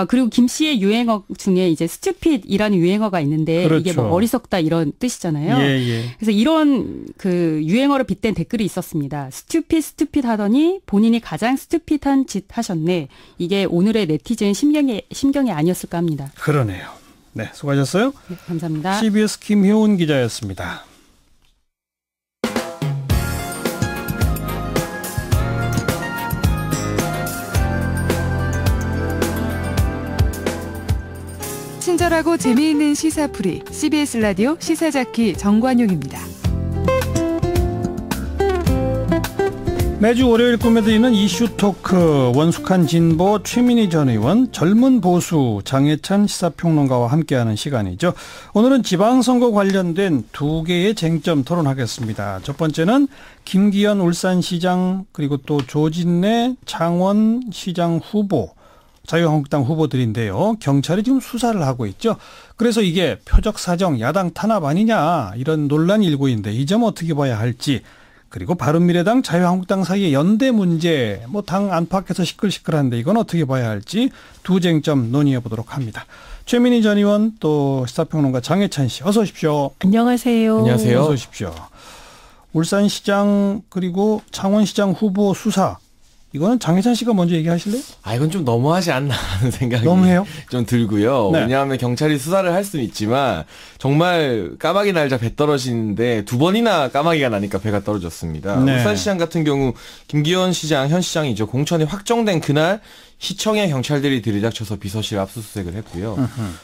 그리고 김 씨의 유행어 중에 이제 stupid이라는 유행어가 있는데 그렇죠. 이게 뭐 어리석다 이런 뜻이잖아요. 예. 그래서 이런 그 유행어를 빗댄 댓글이 있었습니다. stupid 하더니 본인이 가장 stupid한 짓 하셨네. 이게 오늘의 네티즌 심경이 아니었을까 합니다. 그러네요. 네, 수고하셨어요. 네, 감사합니다. CBS 김효은 기자였습니다. 친절하고 재미있는 시사풀이 CBS 라디오 시사잡기 정관용입니다. 매주 월요일 꾸며드리는 이슈 토크 원숙한 진보 최민희 전 의원 젊은 보수 장혜찬 시사평론가와 함께하는 시간이죠. 오늘은 지방선거 관련된 두 개의 쟁점 토론하겠습니다. 첫 번째는 김기현 울산시장 그리고 또 조진래 창원시장 후보 자유한국당 후보들인데요. 경찰이 지금 수사를 하고 있죠. 그래서 이게 표적 사정, 야당 탄압 아니냐 이런 논란이 일고 있는데 이 점 어떻게 봐야 할지 그리고 바른미래당, 자유한국당 사이의 연대 문제 뭐 당 안팎에서 시끌시끌한데 이건 어떻게 봐야 할지 두 쟁점 논의해 보도록 합니다. 최민희 전 의원 또 시사평론가 장혜찬 씨 어서 오십시오. 안녕하세요. 안녕하세요. 어서 오십시오. 울산시장 그리고 창원시장 후보 수사 이거는 장혜찬 씨가 먼저 얘기하실래요? 이건 좀 너무하지 않나 하는 생각이 너무해요? 좀 들고요. 네. 왜냐하면 경찰이 수사를 할 수는 있지만 정말 까마귀 날자 배 떨어지는데 두 번이나 까마귀가 나니까 배가 떨어졌습니다. 네. 울산시장 같은 경우 김기현 시장, 현 시장이죠. 공천이 확정된 그날 시청에 경찰들이 들이닥쳐서 비서실 압수수색을 했고요.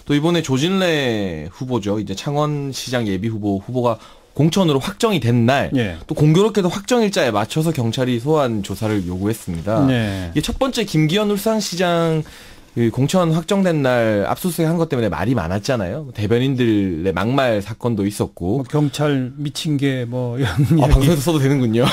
또 이번에 조진래 후보죠. 이제 창원시장 예비 후보가 공천으로 확정이 된 날 또 공교롭게도 확정일자에 맞춰서 경찰이 소환 조사를 요구했습니다. 네. 이게 첫 번째 김기현 울산시장 공천 확정된 날 압수수색 한 것 때문에 말이 많았잖아요. 대변인들의 막말 사건도 있었고. 뭐 경찰 미친 게 뭐 이런 방송에서 써도 되는군요.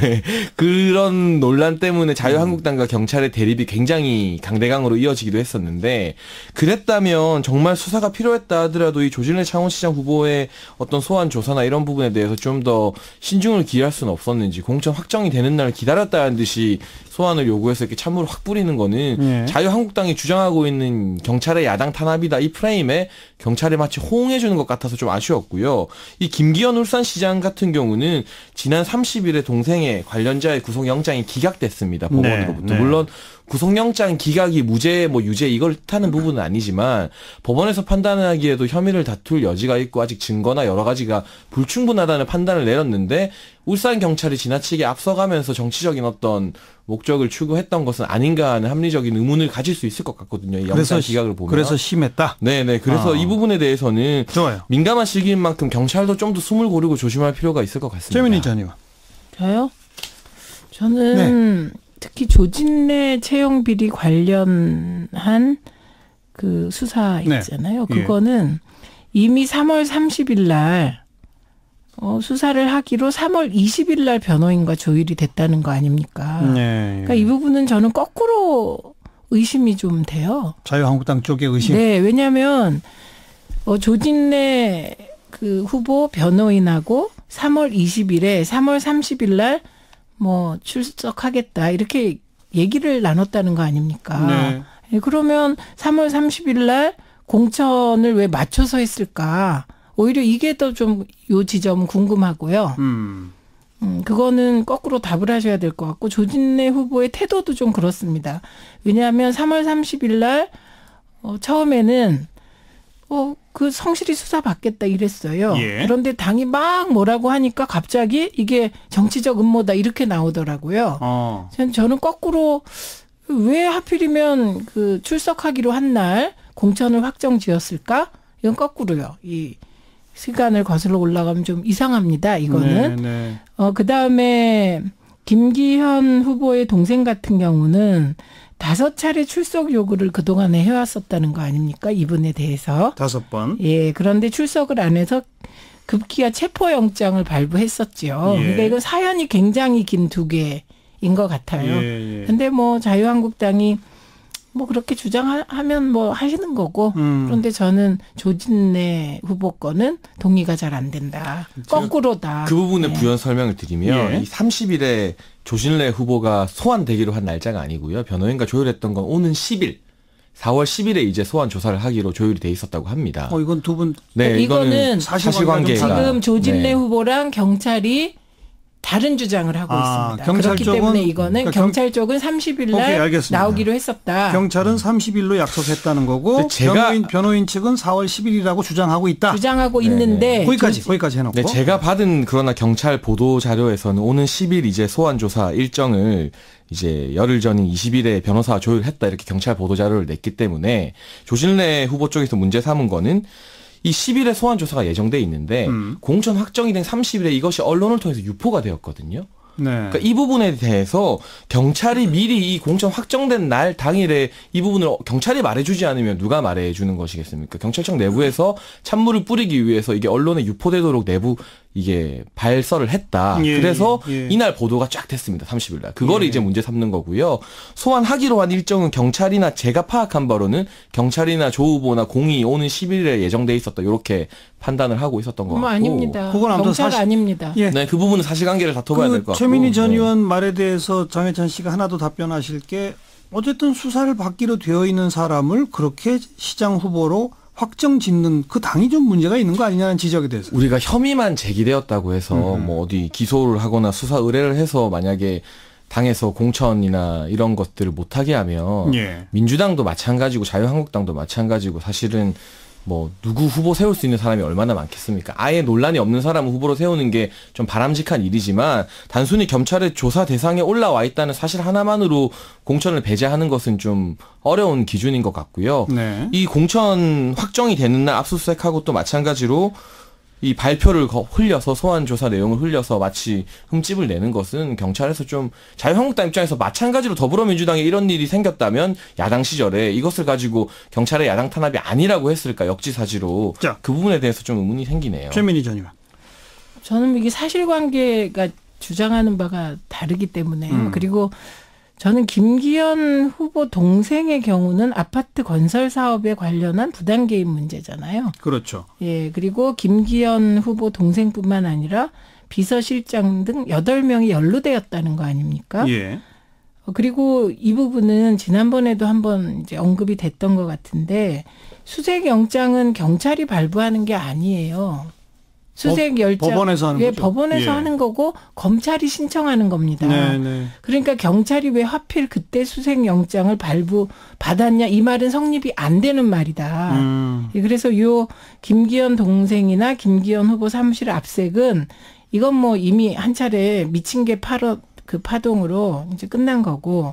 네. 그런 논란 때문에 자유한국당과 경찰의 대립이 굉장히 강대강으로 이어지기도 했었는데 그랬다면 정말 수사가 필요했다 하더라도 이 조진래 창원시장 후보의 어떤 소환 조사나 이런 부분에 대해서 좀 더 신중을 기할 수는 없었는지 공천 확정이 되는 날 기다렸다는 듯이 소환을 요구해서 이렇게 찬물을 확 뿌리는 거는 자유한국당이 주장하고 있는 경찰의 야당 탄압이다. 이 프레임에 경찰에 마치 호응해주는 것 같아서 좀 아쉬웠고요. 이 김기현 울산시장 같은 경우는 지난 30일에 동생의 관련자의 구속영장이 기각됐습니다. 법원으로부터. 물론 구속영장 기각이 무죄, 유죄 이걸 뜻하는 부분은 아니지만 법원에서 판단하기에도 혐의를 다툴 여지가 있고 아직 증거나 여러 가지가 불충분하다는 판단을 내렸는데 울산경찰이 지나치게 앞서가면서 정치적인 어떤 목적을 추구했던 것은 아닌가 하는 합리적인 의문을 가질 수 있을 것 같거든요. 이 영장 기각을 보면. 그래서 심했다? 네네. 그래서 이 부분에 대해서는 좋아요. 민감한 시기인 만큼 경찰도 좀 더 숨을 고르고 조심할 필요가 있을 것 같습니다. 최민희 전 의원. 저요? 저는 특히 조진래 채용 비리 관련한 그 수사 있잖아요. 그거는 이미 3월 30일 날 수사를 하기로 3월 20일 날 변호인과 조율이 됐다는 거 아닙니까? 그러니까 이 부분은 저는 거꾸로 의심이 좀 돼요. 자유한국당 쪽의 의심? 네, 왜냐하면 조진래 그 후보 변호인하고 3월 20일에 3월 30일 날 출석하겠다 이렇게 얘기를 나눴다는 거 아닙니까? 네, 그러면 3월 30일 날 공천을 왜 맞춰서 했을까? 오히려 이게 더 좀 요 지점은 궁금하고요. 그거는 거꾸로 답을 하셔야 될 것 같고 조진래 후보의 태도도 좀 그렇습니다. 왜냐하면 3월 30일 날 처음에는 그 성실히 수사받겠다 이랬어요. 예. 그런데 당이 막 뭐라고 하니까 갑자기 이게 정치적 음모다 이렇게 나오더라고요. 저는 거꾸로 왜 하필이면 그 출석하기로 한 날 공천을 확정 지었을까? 이건 거꾸로요. 이 시간을 거슬러 올라가면 좀 이상합니다. 이거는. 네. 그다음에 김기현 후보의 동생 같은 경우는 5차례 출석 요구를 그동안에 해왔었다는 거 아닙니까? 이분에 대해서. 5번. 예. 그런데 출석을 안 해서 급기야 체포영장을 발부했었죠. 예. 그러니까 이건 사연이 굉장히 긴 2개인 것 같아요. 예. 근데 뭐 자유한국당이 뭐 그렇게 주장하면 뭐 하시는 거고 그런데 저는 조진래 후보 거는 동의가 잘 안 된다. 거꾸로다. 그 부분에 부연 설명을 드리면 이 30일에 조진래 후보가 소환되기로 한 날짜가 아니고요. 변호인과 조율했던 건 오는 10일. 4월 10일에 이제 소환 조사를 하기로 조율이 돼 있었다고 합니다. 이건 두 분. 네, 이거는 사실관계가 지금 조진래 후보랑 경찰이 다른 주장을 하고 있습니다. 경찰 그렇기 쪽은, 때문에 이거는 경찰 쪽은 30일 날 나오기로 했었다. 경찰은 30일로 약속했다는 거고 변호인 측은 4월 10일이라고 주장하고 있다. 주장하고 있는데 거기까지 해놓고. 네, 제가 받은 그러나 경찰 보도 자료에서는 오는 10일 이제 소환 조사 일정을 이제 열흘 전인 20일에 변호사와 조율했다 이렇게 경찰 보도 자료를 냈기 때문에 조진래 후보 쪽에서 문제 삼은 거는 이 10일에 소환 조사가 예정돼 있는데 공천 확정이 된 30일에 이것이 언론을 통해서 유포가 되었거든요. 네. 그러니까 이 부분에 대해서 경찰이 미리 이 공천 확정된 날 당일에 이 부분을 경찰이 말해주지 않으면 누가 말해주는 것이겠습니까? 경찰청 내부에서 찬물을 뿌리기 위해서 이게 언론에 유포되도록 내부 이게 발설을 했다. 그래서 이날 보도가 쫙 됐습니다. 30일 날. 그거를 이제 문제 삼는 거고요. 소환하기로 한 일정은 경찰이나 제가 파악한 바로는 경찰이나 조 후보나 공이 오는 10일에 예정돼 있었다. 이렇게 판단을 하고 있었던 것 같고. 아닙니다. 그건 경찰 아닙니다. 네, 그 부분은 사실관계를 다퉈봐야 될 것 같고. 최민희 전 의원 말에 대해서 장해찬 씨가 하나 더 답변하실 게 어쨌든 수사를 받기로 되어 있는 사람을 그렇게 시장 후보로 확정 짓는 그 당이 좀 문제가 있는 거 아니냐는 지적에 대해서. 우리가 혐의만 제기되었다고 해서 뭐 어디 기소를 하거나 수사 의뢰를 해서 만약에 당에서 공천이나 이런 것들을 못하게 하면 민주당도 마찬가지고 자유한국당도 마찬가지고 사실은 뭐 누구 후보 세울 수 있는 사람이 얼마나 많겠습니까? 아예 논란이 없는 사람을 후보로 세우는 게 좀 바람직한 일이지만 단순히 검찰의 조사 대상에 올라와 있다는 사실 하나만으로 공천을 배제하는 것은 좀 어려운 기준인 것 같고요. 네. 이 공천 확정이 되는 날 압수수색하고 또 마찬가지로 이 발표를 흘려서 소환 조사 내용을 흘려서 마치 흠집을 내는 것은 경찰에서 좀 자유한국당 입장에서 마찬가지로 더불어민주당에 이런 일이 생겼다면 야당 시절에 이것을 가지고 경찰의 야당 탄압이 아니라고 했을까 역지사지로 그 부분에 대해서 좀 의문이 생기네요. 최민희 전 의원. 저는 이게 사실관계가 주장하는 바가 다르기 때문에 그리고 저는 김기현 후보 동생의 경우는 아파트 건설 사업에 관련한 부당 개입 문제잖아요. 그렇죠. 예, 그리고 김기현 후보 동생뿐만 아니라 비서실장 등 8명이 연루되었다는 거 아닙니까? 예. 그리고 이 부분은 지난번에도 한번 이제 언급이 됐던 것 같은데 수색영장은 경찰이 발부하는 게 아니에요. 수색영장 법원에서 하는 거죠. 법원에서 하는 거고 검찰이 신청하는 겁니다. 네네. 그러니까 경찰이 왜 하필 그때 수색영장을 발부받았냐 이 말은 성립이 안 되는 말이다. 그래서 요 김기현 동생이나 김기현 후보 사무실 압색은 이건 뭐 이미 한 차례 미친 개 파동으로 이제 끝난 거고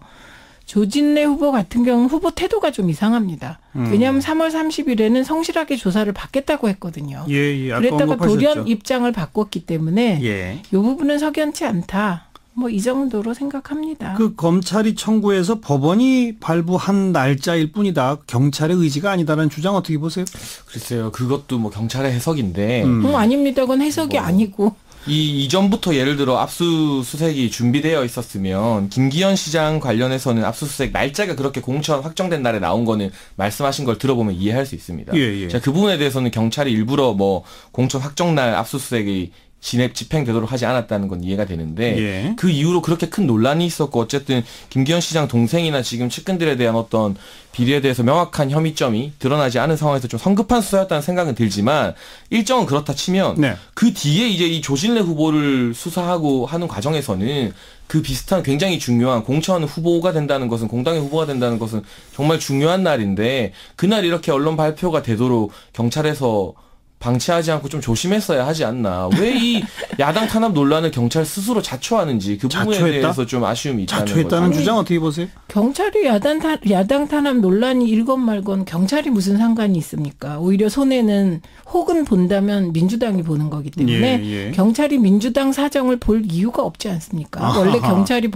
조진래 후보 같은 경우는 후보 태도가 좀 이상합니다. 왜냐하면 3월 30일에는 성실하게 조사를 받겠다고 했거든요. 그랬다가 돌연 입장을 바꿨기 때문에 이 부분은 석연치 않다. 뭐 이 정도로 생각합니다. 그 검찰이 청구해서 법원이 발부한 날짜일 뿐이다. 경찰의 의지가 아니다라는 주장 어떻게 보세요? 글쎄요. 그것도 뭐 경찰의 해석인데. 아닙니다. 그건 해석이 아니고. 이전부터 예를 들어 압수수색이 준비되어 있었으면 김기현 시장 관련해서는 압수수색 날짜가 그렇게 공천 확정된 날에 나온 거는 말씀하신 걸 들어보면 이해할 수 있습니다. 제가 그 부분에 대해서는 경찰이 일부러 뭐 공천 확정 날 압수수색이 집행되도록 하지 않았다는 건 이해가 되는데 그 이후로 그렇게 큰 논란이 있었고 어쨌든 김기현 시장 동생이나 지금 측근들에 대한 어떤 비리에 대해서 명확한 혐의점이 드러나지 않은 상황에서 좀 성급한 수사였다는 생각은 들지만 일정은 그렇다 치면 그 뒤에 이제 이 조진래 후보를 수사하고 하는 과정에서는 그 비슷한 굉장히 중요한 공천 후보가 된다는 것은 공당의 후보가 된다는 것은 정말 중요한 날인데 그날 이렇게 언론 발표가 되도록 경찰에서 방치하지 않고 좀 조심했어야 하지 않나. 왜 이 야당 탄압 논란을 경찰 스스로 자초하는지 그 부분에 대해서 좀 아쉬움이 있다는 거죠. 자초했다는 주장 어떻게 보세요? 경찰이 야당 탄압 논란이 일건 말건 경찰이 무슨 상관이 있습니까? 오히려 손해는 혹은 본다면 민주당이 보는 거기 때문에 경찰이 민주당 사정을 볼 이유가 없지 않습니까? 원래 경찰이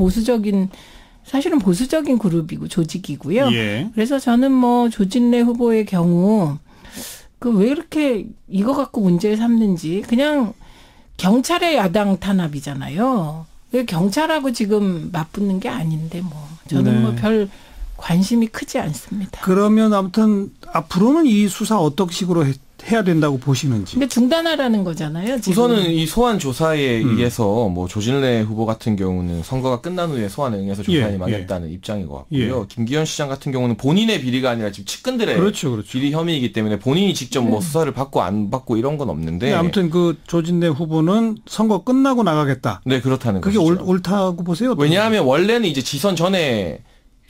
사실은 보수적인 그룹이고 조직이고요. 그래서 저는 뭐 조진래 후보의 경우 왜 이렇게 이거 갖고 문제를 삼는지 그냥 경찰의 야당 탄압이잖아요. 경찰하고 지금 맞붙는 게 아닌데 저는 뭐 별 관심이 크지 않습니다. 그러면 아무튼 앞으로는 이 수사 어떤 식으로 해야 된다고 보시는지. 근데 중단하라는 거잖아요. 지금. 우선은 이 소환 조사에 의해서 뭐 조진래 후보 같은 경우는 선거가 끝난 후에 소환에 응해서 조사에 임하겠다는 입장인 것 같고요. 김기현 시장 같은 경우는 본인의 비리가 아니라 지금 측근들의 비리 혐의이기 때문에 본인이 직접 뭐 수사를 받고 안 받고 이런 건 없는데. 아무튼 그 조진래 후보는 선거 끝나고 나가겠다. 네, 그렇다는 그게 것이죠. 옳다고 보세요? 왜냐하면 원래는 이제 지선 전에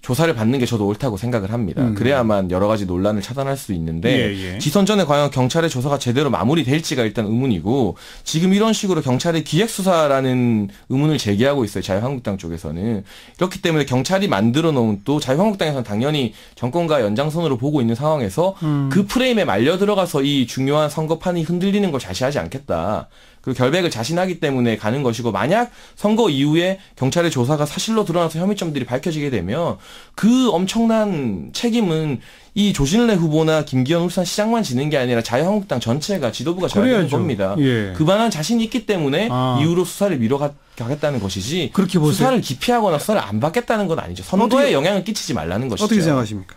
조사를 받는 게 저도 옳다고 생각을 합니다. 그래야만 여러 가지 논란을 차단할 수 있는데 지선 전에 과연 경찰의 조사가 제대로 마무리될지가 일단 의문이고 지금 이런 식으로 경찰이 기획수사라는 의문을 제기하고 있어요. 자유한국당 쪽에서는. 그렇기 때문에 경찰이 만들어 놓은 또 자유한국당에서는 당연히 정권과 연장선으로 보고 있는 상황에서 그 프레임에 말려 들어가서 이 중요한 선거판이 흔들리는 걸 자시하지 않겠다. 그 결백을 자신하기 때문에 가는 것이고 만약 선거 이후에 경찰의 조사가 사실로 드러나서 혐의점들이 밝혀지게 되면 그 엄청난 책임은 이 조진래 후보나 김기현 울산시장만 지는 게 아니라 자유한국당 전체가 지도부가 져야 되는 겁니다. 그만한 자신이 있기 때문에 이후로 수사를 미뤄가겠다는 것이지 그렇게 보세요. 수사를 기피하거나 수사를 안 받겠다는 건 아니죠. 선거에 영향을 끼치지 말라는 것이죠. 어떻게 생각하십니까?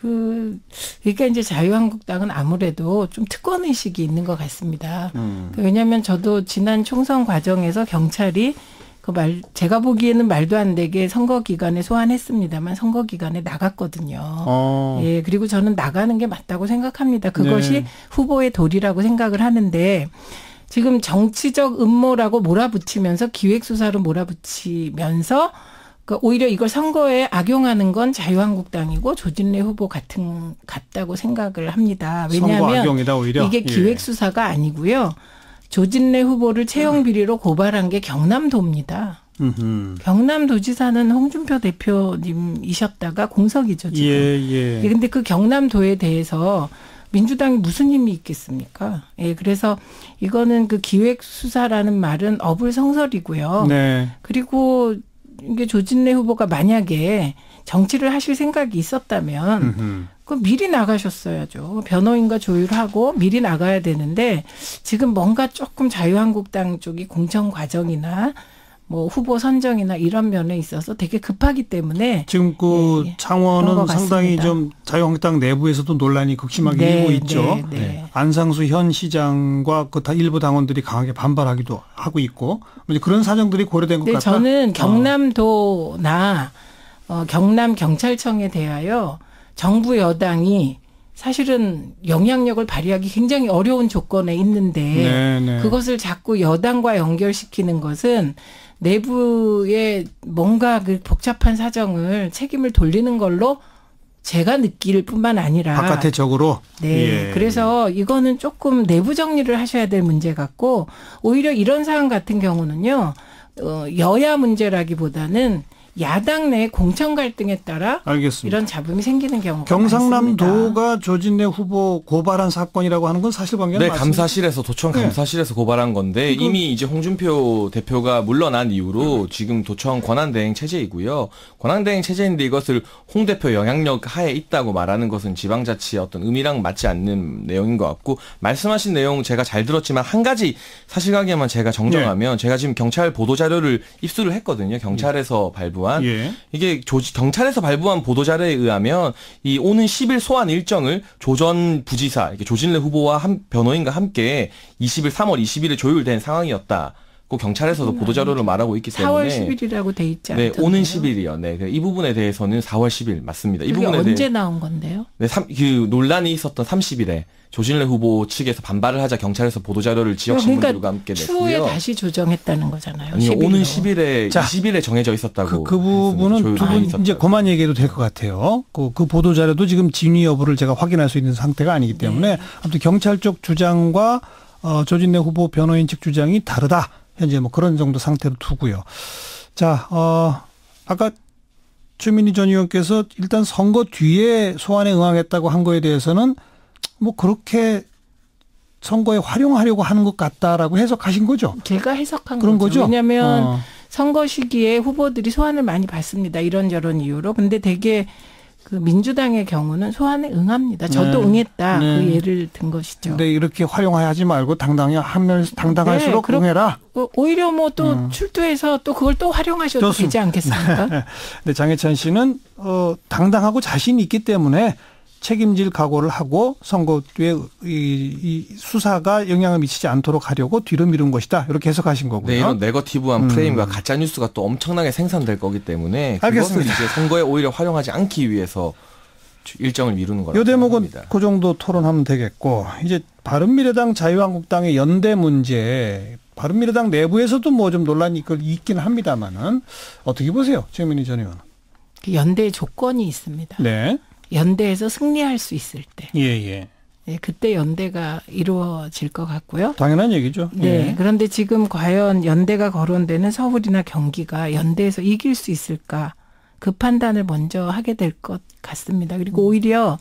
그러니까 이제 자유한국당은 아무래도 좀 특권의식이 있는 것 같습니다. 왜냐하면 저도 지난 총선 과정에서 경찰이 제가 보기에는 말도 안 되게 선거 기간에 소환했습니다만 선거 기간에 나갔거든요. 그리고 저는 나가는 게 맞다고 생각합니다. 그것이 후보의 도리라고 생각을 하는데 지금 정치적 음모라고 몰아붙이면서 기획수사로 몰아붙이면서 오히려 이걸 선거에 악용하는 건 자유한국당이고 조진래 후보 같다고 생각을 합니다. 왜냐하면 악용이다, 오히려. 이게 기획수사가 아니고요. 조진래 후보를 채용 비리로 고발한 게 경남도입니다. 경남도지사는 홍준표 대표님이셨다가 공석이죠, 지금. 근데 그 경남도에 대해서 민주당이 무슨 힘이 있겠습니까? 그래서 이거는 그 기획수사라는 말은 어불성설이고요. 그리고 이게 조진래 후보가 만약에 정치를 하실 생각이 있었다면 미리 나가셨어야죠. 변호인과 조율하고 미리 나가야 되는데 지금 뭔가 조금 자유한국당 쪽이 공천 과정이나 뭐 후보 선정이나 이런 면에 있어서 되게 급하기 때문에 지금 그 창원은 상당히 좀 자유한국당 내부에서도 논란이 극심하게 일고 있죠. 안상수 현 시장과 그 일부 당원들이 강하게 반발하기도 하고 있고 그런 사정들이 고려된 것 같다. 저는 경남도나 경남 경찰청에 대하여 정부 여당이 사실은 영향력을 발휘하기 굉장히 어려운 조건에 있는데 그것을 자꾸 여당과 연결시키는 것은 내부에 뭔가 그 복잡한 사정을 책임을 돌리는 걸로 제가 느낄 뿐만 아니라 바깥의 적으로 그래서 이거는 조금 내부 정리를 하셔야 될 문제 같고 오히려 이런 상황 같은 경우는요 여야 문제라기보다는 야당 내 공천 갈등에 따라 이런 잡음이 생기는 경우가 경상남도가 많습니다. 조진래 후보 고발한 사건이라고 하는 건 사실관계는 맞습니다. 감사실에서 도청 감사실에서 고발한 건데 이미 이제 홍준표 대표가 물러난 이후로 지금 도청 권한대행 체제이고요. 권한대행 체제인데 이것을 홍 대표 영향력 하에 있다고 말하는 것은 지방자치의 어떤 의미랑 맞지 않는 내용인 것 같고 말씀하신 내용 제가 잘 들었지만 한 가지 사실관계만 제가 정정하면 제가 지금 경찰 보도자료를 입수를 했거든요. 경찰에서 발부한 동안 이게 경찰에서 발부한 보도자료에 의하면 이 오는 10일 소환 일정을 조전 부지사 조진래 후보와 변호인과 함께 20일 3월 20일에 조율된 상황이었다. 경찰에서도 보도자료를 말하고 있기 때문에 4월 10일이라고 돼 있지 않나요? 네, 오는 10일이요. 네, 이 부분에 대해서는 4월 10일 맞습니다. 이 부분에 언제 나온 건데요? 네, 그 논란이 있었던 30일에 조진래 후보 측에서 반발을 하자 경찰에서 보도자료를 지역 신문들과 함께 냈고요. 추후에 다시 조정했다는 거잖아요. 아니요, 오는 10일에 20일에 정해져 있었다고. 그 부분은 두 분 이제 그만 얘기해도 될 것 같아요. 그 보도자료도 지금 진위 여부를 제가 확인할 수 있는 상태가 아니기 때문에 아무튼 경찰 쪽 주장과 조진래 후보 변호인 측 주장이 다르다. 현재 뭐 그런 정도 상태로 두고요. 자, 아까 최민희 전 의원께서 일단 선거 뒤에 소환에 응하겠다고 한 거에 대해서는 뭐 그렇게 선거에 활용하려고 하는 것 같다라고 해석하신 거죠? 제가 해석한 그런 거죠? 왜냐하면 선거 시기에 후보들이 소환을 많이 받습니다. 이런저런 이유로. 근데 되게 그 민주당의 경우는 소환에 응합니다. 저도 응했다. 그 예를 든 것이죠. 근데 이렇게 활용하지 말고 당당할수록 응해라. 오히려 뭐 또 출두해서 또 그걸 또 활용하셔도 되지 않겠습니까? 네, 장해찬 씨는 당당하고 자신이 있기 때문에 책임질 각오를 하고 선거 뒤에 이 수사가 영향을 미치지 않도록 하려고 뒤로 미룬 것이다. 이렇게 해석하신 거고요. 네, 이런 네거티브한 프레임과 가짜 뉴스가 또 엄청나게 생산될 거기 때문에 그것을 이제 선거에 오히려 활용하지 않기 위해서 일정을 미루는 거라고 이 대목은 생각합니다. 그 정도 토론하면 되겠고 이제 바른미래당 자유한국당의 연대 문제. 바른미래당 내부에서도 뭐 좀 논란이 있긴 합니다만은 어떻게 보세요, 최민희 전 의원? 연대의 조건이 있습니다. 네. 연대에서 승리할 수 있을 때. 예. 네, 그때 연대가 이루어질 것 같고요. 당연한 얘기죠. 네. 그런데 지금 과연 연대가 거론되는 서울이나 경기가 연대에서 이길 수 있을까? 그 판단을 먼저 하게 될 것 같습니다. 그리고 오히려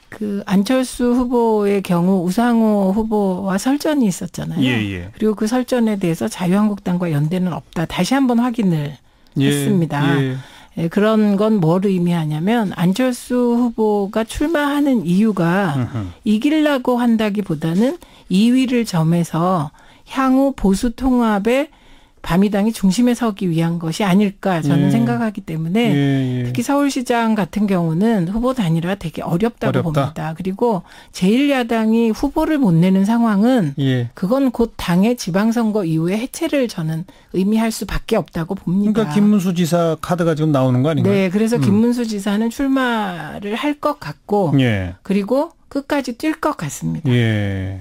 그 안철수 후보의 경우 우상호 후보와 설전이 있었잖아요. 그리고 그 설전에 대해서 자유한국당과 연대는 없다. 다시 한번 확인을 했습니다. 네, 그런 건 뭘 의미하냐면 안철수 후보가 출마하는 이유가 이기려고 한다기보다는 2위를 점해서 향후 보수 통합의 바미당이 중심에 서기 위한 것이 아닐까 저는 생각하기 때문에 특히 서울시장 같은 경우는 후보 단일화 되게 어렵다. 봅니다. 그리고 제1야당이 후보를 못 내는 상황은 그건 곧 당의 지방선거 이후에 해체를 저는 의미할 수밖에 없다고 봅니다. 그러니까 김문수 지사 카드가 지금 나오는 거 아닌가요? 네. 그래서 김문수 지사는 출마를 할 것 같고 그리고 끝까지 뛸 것 같습니다.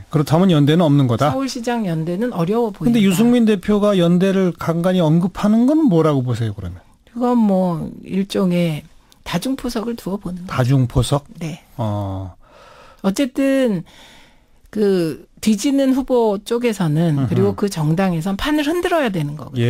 그렇다면 연대는 없는 거다. 서울시장 연대는 어려워 보인다. 그런데 유승민 대표가 연대를 간간히 언급하는 건 뭐라고 보세요, 그러면? 그건 뭐 일종의 다중포석을 두어 보는 거죠. 다중포석? 네. 어쨌든 그 뒤지는 후보 쪽에서는 그리고 그 정당에선 판을 흔들어야 되는 거거든요.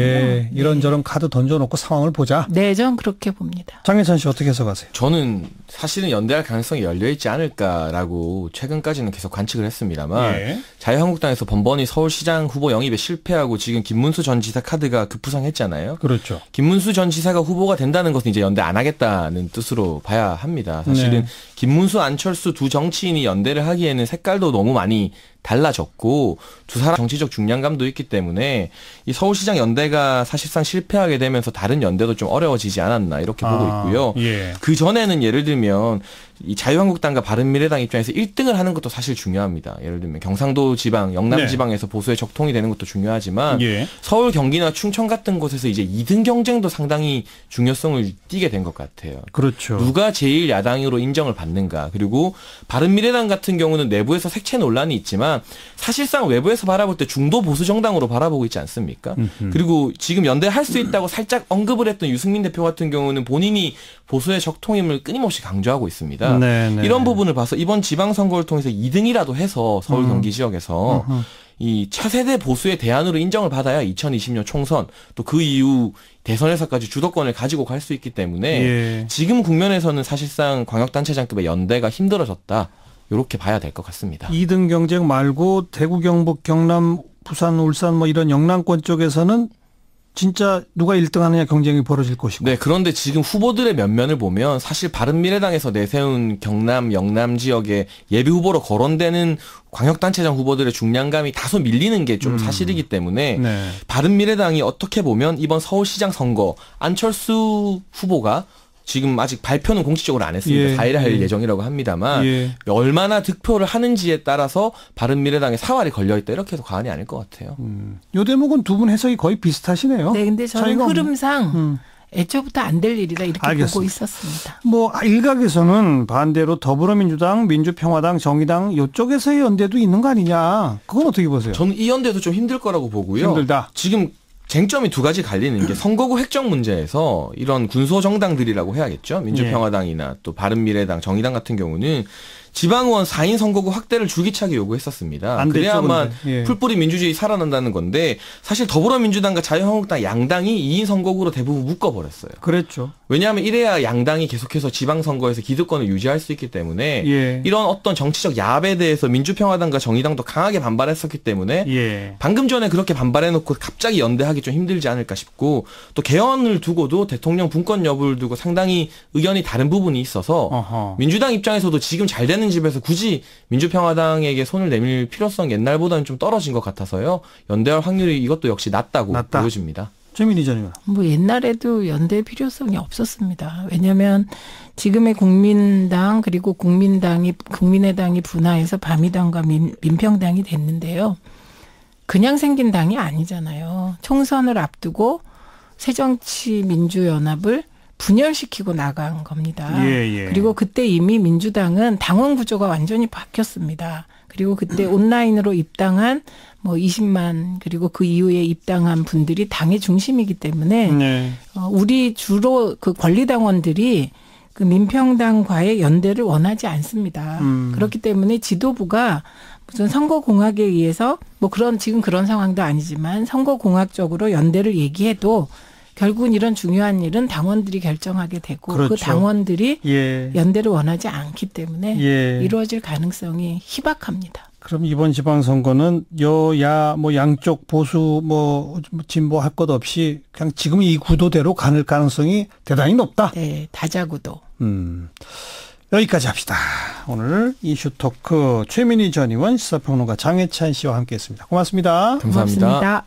이런저런 카드 던져놓고 상황을 보자. 네, 전 그렇게 봅니다. 장해찬 씨 어떻게 해석하세요? 저는 사실은 연대할 가능성이 열려있지 않을까라고 최근까지는 계속 관측을 했습니다만 자유한국당에서 번번이 서울시장 후보 영입에 실패하고 지금 김문수 전 지사 카드가 급부상했잖아요. 그렇죠. 김문수 전 지사가 후보가 된다는 것은 이제 연대 안 하겠다는 뜻으로 봐야 합니다. 사실은 김문수, 안철수 두 정치인이 연대를 하기에는 색깔도 너무 많이 달라졌고 두 사람 정치적 중량감도 있기 때문에 이 서울시장 연대가 사실상 실패하게 되면서 다른 연대도 좀 어려워지지 않았나 이렇게 보고 있고요. 그 전에는 예를 들면 이 자유한국당과 바른미래당 입장에서 1등을 하는 것도 사실 중요합니다. 예를 들면 경상도 지방, 영남 지방에서 보수에 적통이 되는 것도 중요하지만 서울, 경기나 충청 같은 곳에서 이제 2등 경쟁도 상당히 중요성을 띠게 된 것 같아요. 그렇죠. 누가 제일 야당으로 인정을 받는가. 그리고 바른미래당 같은 경우는 내부에서 색채 논란이 있지만 사실상 외부에서 바라볼 때 중도 보수 정당으로 바라보고 있지 않습니까? 그리고 지금 연대할 수 있다고 살짝 언급을 했던 유승민 대표 같은 경우는 본인이 보수의 적통임을 끊임없이 강조하고 있습니다. 이런 부분을 봐서 이번 지방선거를 통해서 2등이라도 해서 서울 경기 지역에서 이 차세대 보수의 대안으로 인정을 받아야 2020년 총선 또 그 이후 대선에서까지 주도권을 가지고 갈 수 있기 때문에 지금 국면에서는 사실상 광역단체장급의 연대가 힘들어졌다. 이렇게 봐야 될 것 같습니다. 2등 경쟁 말고 대구, 경북, 경남, 부산, 울산 뭐 이런 영남권 쪽에서는 진짜 누가 1등 하느냐 경쟁이 벌어질 것이고. 네, 그런데 지금 후보들의 면면을 보면 사실 바른미래당에서 내세운 경남, 영남 지역에 예비 후보로 거론되는 광역단체장 후보들의 중량감이 다소 밀리는 게 좀 사실이기 때문에 네. 바른미래당이 어떻게 보면 이번 서울시장 선거 안철수 후보가 지금 아직 발표는 공식적으로 안 했습니다. 예, 4일에 할 예정이라고 합니다만 얼마나 득표를 하는지에 따라서 바른미래당의 사활이 걸려있다 이렇게 해서 과언이 아닐 것 같아요. 이 대목은 두 분 해석이 거의 비슷하시네요. 네, 근데 저는 흐름상 애초부터 안 될 일이다 이렇게 알겠습니다. 보고 있었습니다. 뭐 일각에서는 반대로 더불어민주당, 민주평화당, 정의당 이쪽에서의 연대도 있는 거 아니냐. 그건 어떻게 보세요? 저는 이 연대도 좀 힘들 거라고 보고요. 힘들다. 지금 쟁점이 두 가지 갈리는 게 선거구 획정 문제에서 이런 군소 정당들이라고 해야겠죠. 민주평화당이나 또 바른미래당, 정의당 같은 경우는 지방의원 4인 선거구 확대를 줄기차게 요구했었습니다. 그래야만 풀뿌리 민주주의 살아난다는 건데 사실 더불어민주당과 자유한국당 양당이 2인 선거구로 대부분 묶어버렸어요. 그랬죠. 왜냐하면 이래야 양당이 계속해서 지방선거에서 기득권을 유지할 수 있기 때문에 이런 어떤 정치적 야합에 대해서 민주평화당과 정의당도 강하게 반발했었기 때문에 방금 전에 그렇게 반발해놓고 갑자기 연대하기 좀 힘들지 않을까 싶고 또 개헌을 두고도 대통령 분권 여부를 두고 상당히 의견이 다른 부분이 있어서 민주당 입장에서도 지금 잘 되는 집에서 굳이 민주평화당에게 손을 내밀 필요성 옛날보다는 좀 떨어진 것 같아서요. 연대할 확률이 이것도 역시 낮다고 보여집니다. 최민희 전 의원. 뭐 옛날에도 연대 필요성이 없었습니다. 왜냐하면 지금의 국민당 그리고 국민의당이 분화해서 바미당과 민평당이 됐는데요. 그냥 생긴 당이 아니잖아요. 총선을 앞두고 새정치민주연합을 분열시키고 나간 겁니다. 그리고 그때 이미 민주당은 당원 구조가 완전히 바뀌었습니다. 그리고 그때 온라인으로 입당한 뭐 20만 그리고 그 이후에 입당한 분들이 당의 중심이기 때문에 우리 주로 그 권리당원들이 그 민평당과의 연대를 원하지 않습니다. 그렇기 때문에 지도부가 무슨 선거공학에 의해서 뭐 지금 그런 상황도 아니지만 선거공학적으로 연대를 얘기해도 결국은 이런 중요한 일은 당원들이 결정하게 되고 그 당원들이 연대를 원하지 않기 때문에 이루어질 가능성이 희박합니다. 그럼 이번 지방선거는 여야 뭐 양쪽 보수 뭐 진보 할 것 없이 그냥 지금 이 구도대로 가는 가능성이 대단히 높다. 네, 다자구도. 여기까지 합시다. 오늘 이슈 토크 최민희 전 의원, 시사평론가 장혜찬 씨와 함께했습니다. 고맙습니다. 감사합니다. 고맙습니다.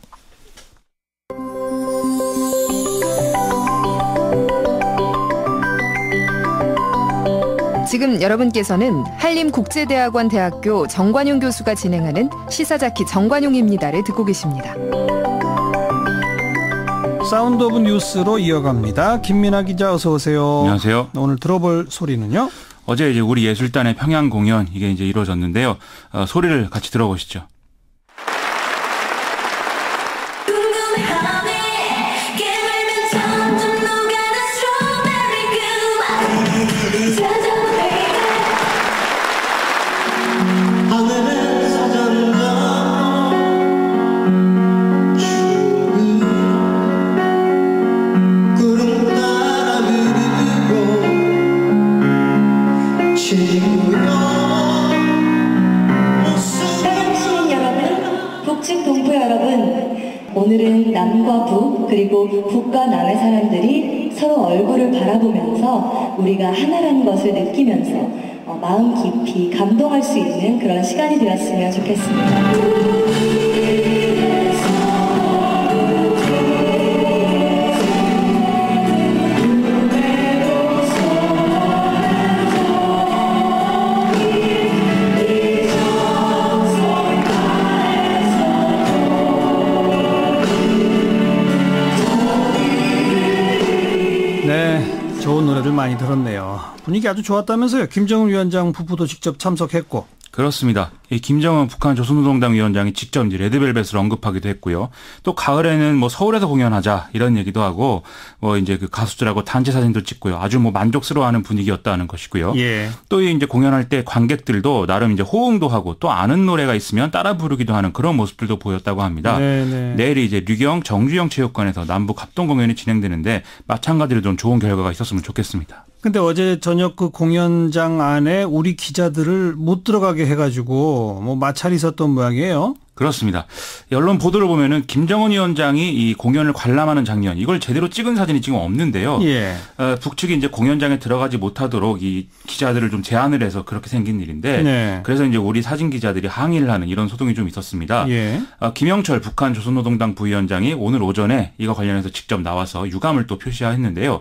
지금 여러분께서는 한림국제대학원 대학교 정관용 교수가 진행하는 시사자키 정관용입니다를 듣고 계십니다. 사운드 오브 뉴스로 이어갑니다. 김민아 기자 어서 오세요. 안녕하세요. 오늘 들어볼 소리는요? 어제 이제 우리 예술단의 평양 공연 이게 이제 이루어졌는데요. 소리를 같이 들어보시죠. 오늘은 남과 북 그리고 북과 남의 사람들이 서로 얼굴을 바라보면서 우리가 하나라는 것을 느끼면서 마음 깊이 감동할 수 있는 그런 시간이 되었으면 좋겠습니다. 좋은 노래를 많이 들었네요. 분위기 아주 좋았다면서요. 김정은 위원장 부부도 직접 참석했고. 그렇습니다. 이 김정은 북한 조선노동당 위원장이 직접 이제 레드벨벳을 언급하기도 했고요. 또 가을에는 뭐 서울에서 공연하자 이런 얘기도 하고 뭐 이제 그 가수들하고 단체 사진도 찍고요. 아주 뭐 만족스러워하는 분위기였다는 것이고요. 또 이제 공연할 때 관객들도 나름 이제 호응도 하고 또 아는 노래가 있으면 따라 부르기도 하는 그런 모습들도 보였다고 합니다. 내일이 이제 류경 정주영 체육관에서 남북 합동 공연이 진행되는데 마찬가지로 좀 좋은 결과가 있었으면 좋겠습니다. 근데 어제 저녁 그 공연장 안에 우리 기자들을 못 들어가게 해가지고 뭐 마찰이 있었던 모양이에요. 그렇습니다. 언론 보도를 보면은 김정은 위원장이 이 공연을 관람하는 장면 이걸 제대로 찍은 사진이 지금 없는데요. 예. 북측이 이제 공연장에 들어가지 못하도록 이 기자들을 좀 제한을 해서 그렇게 생긴 일인데 네. 그래서 이제 우리 사진 기자들이 항의를 하는 이런 소동이 좀 있었습니다. 예. 김영철 북한 조선노동당 부위원장이 오늘 오전에 이거 관련해서 직접 나와서 유감을 또 표시했는데요.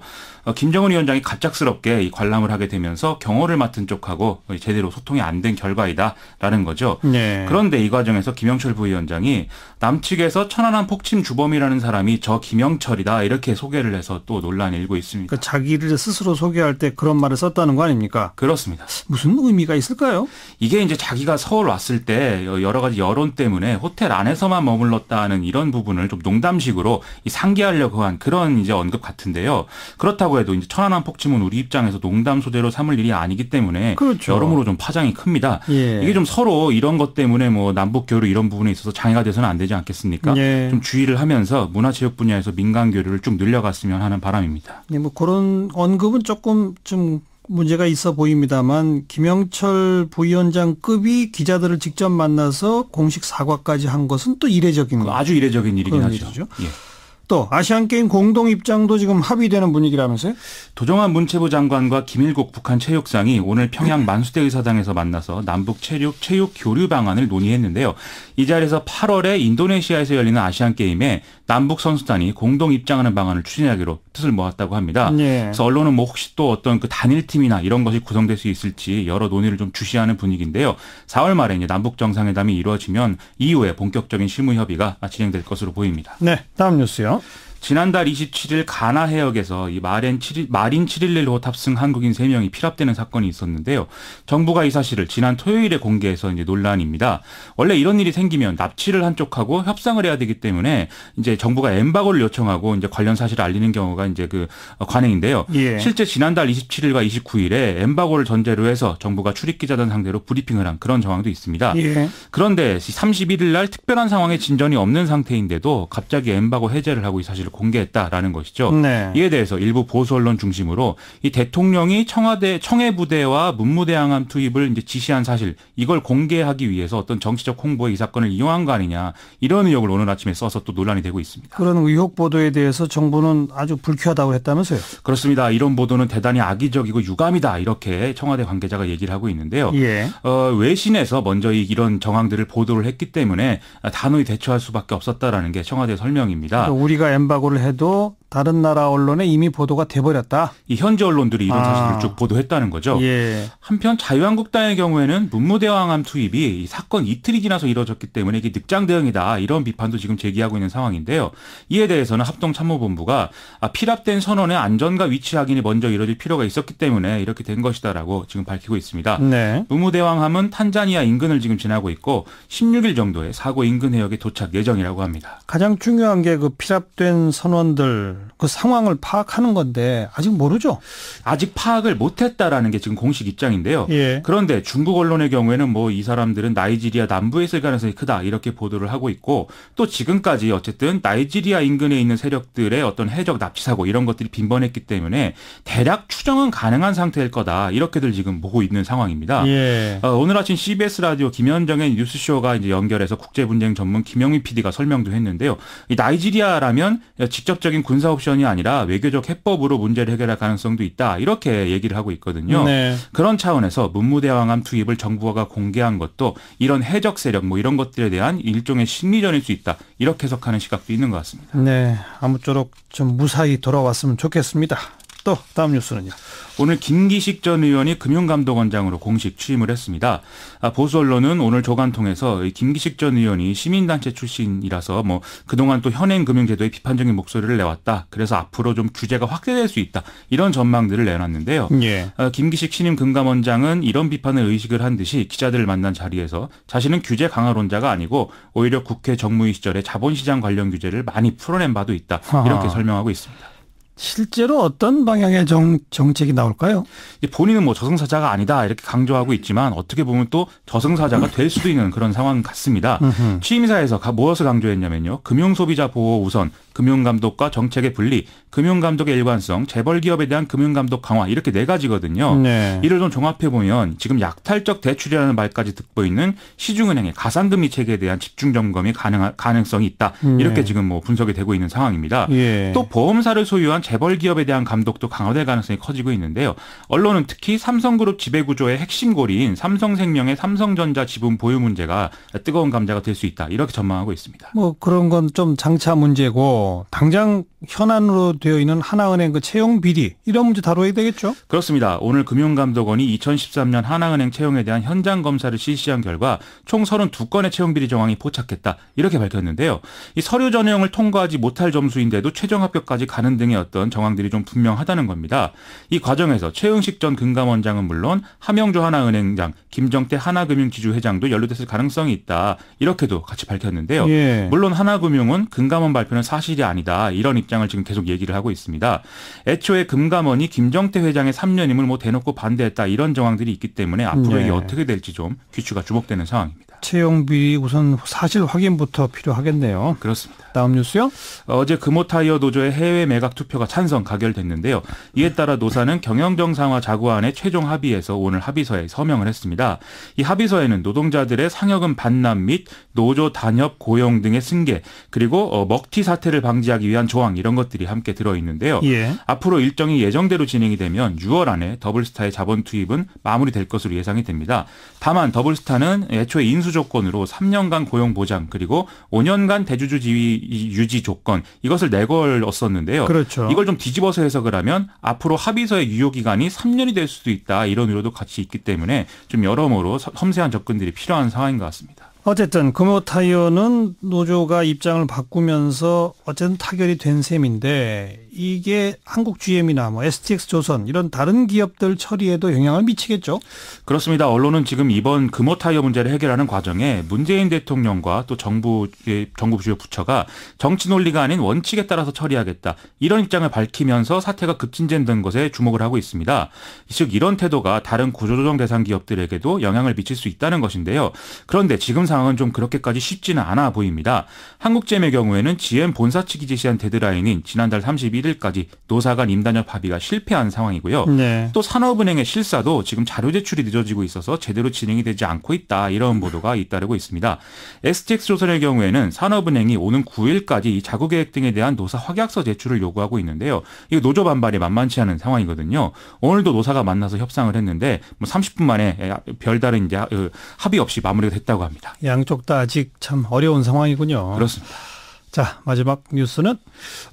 김정은 위원장이 갑작스럽게 이 관람을 하게 되면서 경호를 맡은 쪽하고 제대로 소통이 안 된 결과이다라는 거죠. 네. 그런데 이 과정에서 김영철 부위원장이 남측에서 천안함 폭침 주범이라는 사람이 저 김영철이다 이렇게 소개를 해서 또 논란이 일고 있습니다. 그러니까 자기를 스스로 소개할 때 그런 말을 썼다는 거 아닙니까? 그렇습니다. 무슨 의미가 있을까요? 이게 이제 자기가 서울 왔을 때 여러 가지 여론 때문에 호텔 안에서만 머물렀다는 이런 부분을 좀 농담식으로 상기하려고 한 그런 이제 언급 같은데요. 그렇다고 해도 이제 천안함 폭침은 우리 입장에서 농담 소재로 삼을 일이 아니기 때문에 그렇죠. 여러모로 좀 파장이 큽니다. 예. 이게 좀 서로 이런 것 때문에 뭐 남북 교류 이런 부분에 있어서 장애가 돼서는 안 되지 않겠습니까? 예. 좀 주의를 하면서 문화체육 분야에서 민간 교류를 좀 늘려갔으면 하는 바람입니다. 네, 뭐 그런 언급은 조금 좀 문제가 있어 보입니다만 김영철 부위원장급이 기자들을 직접 만나서 공식 사과까지 한 것은 또 이례적인 거. 아주 이례적인 일이긴 하죠. 예. 또 아시안게임 공동 입장도 지금 합의되는 분위기라면서요? 도정환 문체부 장관과 김일국 북한 체육상이 오늘 평양 만수대 의사당에서 만나서 남북 체육 교류 방안을 논의했는데요. 이 자리에서 8월에 인도네시아에서 열리는 아시안게임에 남북 선수단이 공동 입장하는 방안을 추진하기로 뜻을 모았다고 합니다. 네. 그래서 언론은 뭐 혹시 또 어떤 그 단일팀이나 이런 것이 구성될 수 있을지 여러 논의를 좀 주시하는 분위기인데요. 4월 말에 이제 남북 정상회담이 이루어지면 이후에 본격적인 실무 협의가 진행될 것으로 보입니다. 네, 다음 뉴스요. 지난달 27일 가나 해역에서 이 마린 711호 탑승 한국인 3명이 피랍되는 사건이 있었는데요. 정부가 이 사실을 지난 토요일에 공개해서 이제 논란입니다. 원래 이런 일이 생기면 납치를 한 쪽하고 협상을 해야 되기 때문에 이제 정부가 엠바고를 요청하고 이제 관련 사실을 알리는 경우가 이제 그 관행인데요. 예. 실제 지난달 27일과 29일에 엠바고를 전제로 해서 정부가 출입기자단 상대로 브리핑을 한 그런 정황도 있습니다. 예. 그런데 31일 날 특별한 상황에 진전이 없는 상태인데도 갑자기 엠바고 해제를 하고 이 사실을 공개했다라는 것이죠. 네. 이에 대해서 일부 보수 언론 중심으로 이 대통령이 청해 부대와 문무대 항함 투입을 이제 지시한 사실 이걸 공개하기 위해서 어떤 정치적 홍보에 이 사건을 이용한 거 아니냐 이런 의혹을 오늘 아침에 써서 또 논란이 되고 있습니다. 그런 의혹 보도에 대해서 정부는 아주 불쾌하다고 했다면서요? 그렇습니다. 이런 보도는 대단히 악의적이고 유감이다 이렇게 청와대 관계자가 얘기를 하고 있는데요. 예. 외신에서 먼저 이런 정황들을 보도를 했기 때문에 단호히 대처할 수밖에 없었다라는 게 청와대 설명입니다. 그러니까 우리가 엠바고를 해도 다른 나라 언론에 이미 보도가 돼버렸다. 이 현지 언론들이 이런 사실을 쭉 보도했다는 거죠. 예. 한편 자유한국당의 경우에는 문무대왕함 투입이 이 사건 이틀이 지나서 이루어졌기 때문에 이게 늑장 대응이다 이런 비판도 지금 제기하고 있는 상황인데요. 이에 대해서는 합동참모본부가 피랍된 선원의 안전과 위치 확인이 먼저 이루어질 필요가 있었기 때문에 이렇게 된 것이다라고 지금 밝히고 있습니다. 네. 문무대왕함은 탄자니아 인근을 지금 지나고 있고 16일 정도에 사고 인근 해역에 도착 예정이라고 합니다. 가장 중요한 게 그 피랍된 선원들 그 상황을 파악하는 건데 아직 모르죠? 아직 파악을 못했다라는 게 지금 공식 입장인데요. 예. 그런데 중국 언론의 경우에는 뭐 이 사람들은 나이지리아 남부에 있을 가능성이 크다 이렇게 보도를 하고 있고 또 지금까지 어쨌든 나이지리아 인근에 있는 세력들의 어떤 해적 납치 사고 이런 것들이 빈번했기 때문에 대략 추정은 가능한 상태일 거다 이렇게들 지금 보고 있는 상황입니다. 예. 오늘 아침 CBS 라디오 김현정의 뉴스쇼가 이제 연결해서 국제분쟁 전문 김영희 PD가 설명도 했는데요. 이 나이지리아라면 직접적인 군사 옵션이 아니라 외교적 해법으로 문제를 해결할 가능성도 있다 이렇게 얘기를 하고 있거든요. 네. 그런 차원에서 문무대왕함 투입을 정부가 공개한 것도 이런 해적 세력 뭐 이런 것들에 대한 일종의 심리전일 수 있다 이렇게 해석하는 시각도 있는 것 같습니다. 네, 아무쪼록 좀 무사히 돌아왔으면 좋겠습니다. 또 다음 뉴스는요. 오늘 김기식 전 의원이 금융감독원장으로 공식 취임을 했습니다. 보수 언론은 오늘 조간 통해서 김기식 전 의원이 시민단체 출신이라서 뭐 그동안 또 현행 금융제도에 비판적인 목소리를 내왔다. 그래서 앞으로 좀 규제가 확대될 수 있다. 이런 전망들을 내놨는데요. 예. 김기식 신임 금감원장은 이런 비판을 의식을 한 듯이 기자들을 만난 자리에서 자신은 규제 강화론자가 아니고 오히려 국회 정무위 시절에 자본시장 관련 규제를 많이 풀어낸 바도 있다. 이렇게 설명하고 있습니다. 실제로 어떤 방향의 정책이 나올까요? 본인은 뭐 저승사자가 아니다 이렇게 강조하고 있지만 어떻게 보면 또 저승사자가 될 수도 있는 그런 상황 같습니다. 취임사에서 무엇을 강조했냐면요. 금융소비자 보호 우선, 금융감독과 정책의 분리, 금융감독의 일관성, 재벌기업에 대한 금융감독 강화 이렇게 4가지거든요. 네. 이를 좀 종합해보면 지금 약탈적 대출이라는 말까지 듣고 있는 시중은행의 가상금리 체계에 대한 집중 점검이 가능성이 있다. 이렇게 지금 뭐 분석이 되고 있는 상황입니다. 예. 또 보험사를 소유한 재벌기업에 대한 감독도 강화될 가능성이 커지고 있는데요. 언론은 특히 삼성그룹 지배구조의 핵심 고리인 삼성생명의 삼성전자 지분 보유 문제가 뜨거운 감자가 될 수 있다. 이렇게 전망하고 있습니다. 뭐 그런 건 좀 장차 문제고 당장 현안으로 되어 있는 하나은행 그 채용 비리 이런 문제 다뤄야 되겠죠? 그렇습니다. 오늘 금융감독원이 2013년 하나은행 채용에 대한 현장 검사를 실시한 결과 총 32건의 채용 비리 정황이 포착했다. 이렇게 밝혔는데요. 이 서류 전형을 통과하지 못할 점수인데도 최종 합격까지 가는 등의 어떤 정황들이 좀 분명하다는 겁니다. 이 과정에서 최응식 전 금감원장은 물론 함영조 하나은행장, 김정태 하나금융지주회장도 연루됐을 가능성이 있다. 이렇게도 같이 밝혔는데요. 예. 물론 하나금융은 금감원 발표는 사실이 아니다. 이런 입장을 지금 계속 얘기를 하고 있습니다. 애초에 금감원이 김정태 회장의 3년임을 뭐 대놓고 반대했다. 이런 정황들이 있기 때문에 앞으로 이게 어떻게 될지 좀 귀추가 주목되는 상황입니다. 채용 비리 우선 사실 확인부터 필요하겠네요. 그렇습니다. 다음 뉴스요. 어제 금호타이어 노조의 해외 매각 투표가 찬성 가결됐는데요. 이에 따라 노사는 경영정상화 자구안에 최종 합의해서 오늘 합의서에 서명을 했습니다. 이 합의서에는 노동자들의 상여금 반납 및 노조 단협 고용 등의 승계 그리고 먹튀 사태를 방지하기 위한 조항 이런 것들이 함께 들어있는데요. 예. 앞으로 일정이 예정대로 진행이 되면 6월 안에 더블스타의 자본 투입은 마무리될 것으로 예상이 됩니다. 다만 더블스타는 애초에 인수 조건으로 3년간 고용 보장 그리고 5년간 대주주 지위 유지 조건 이것을 내걸었었는데요. 그렇죠. 이걸 좀 뒤집어서 해석을 하면 앞으로 합의서의 유효 기간이 3년이 될 수도 있다. 이런 우려도 같이 있기 때문에 좀 여러모로 섬세한 접근들이 필요한 상황인 것 같습니다. 어쨌든 금호타이어는 노조가 입장을 바꾸면서 어쨌든 타결이 된 셈인데 이게 한국 GM이나 뭐 STX조선 이런 다른 기업들 처리에도 영향을 미치겠죠? 그렇습니다. 언론은 지금 이번 금호타이어 문제를 해결하는 과정에 문재인 대통령과 또 정부 주요 부처가 정치 논리가 아닌 원칙에 따라서 처리하겠다. 이런 입장을 밝히면서 사태가 급진전된 것에 주목을 하고 있습니다. 즉 이런 태도가 다른 구조조정 대상 기업들에게도 영향을 미칠 수 있다는 것인데요. 그런데 지금 상황은 좀 그렇게까지 쉽지는 않아 보입니다. 한국GM의 경우에는 GM 본사 측이 제시한 데드라인인 지난달 31일까지 노사 간 임단협 합의가 실패한 상황이고요. 네. 또 산업은행의 실사도 지금 자료 제출이 늦어지고 있어서 제대로 진행이 되지 않고 있다. 이런 보도가 잇따르고 있습니다. STX조선의 경우에는 산업은행이 오는 9일까지 이 자구계획 등에 대한 노사 확약서 제출을 요구하고 있는데요. 이 노조 반발이 만만치 않은 상황이거든요. 오늘도 노사가 만나서 협상을 했는데 30분 만에 별다른 이제 합의 없이 마무리가 됐다고 합니다. 양쪽 다 아직 참 어려운 상황이군요. 그렇습니다. 자, 마지막 뉴스는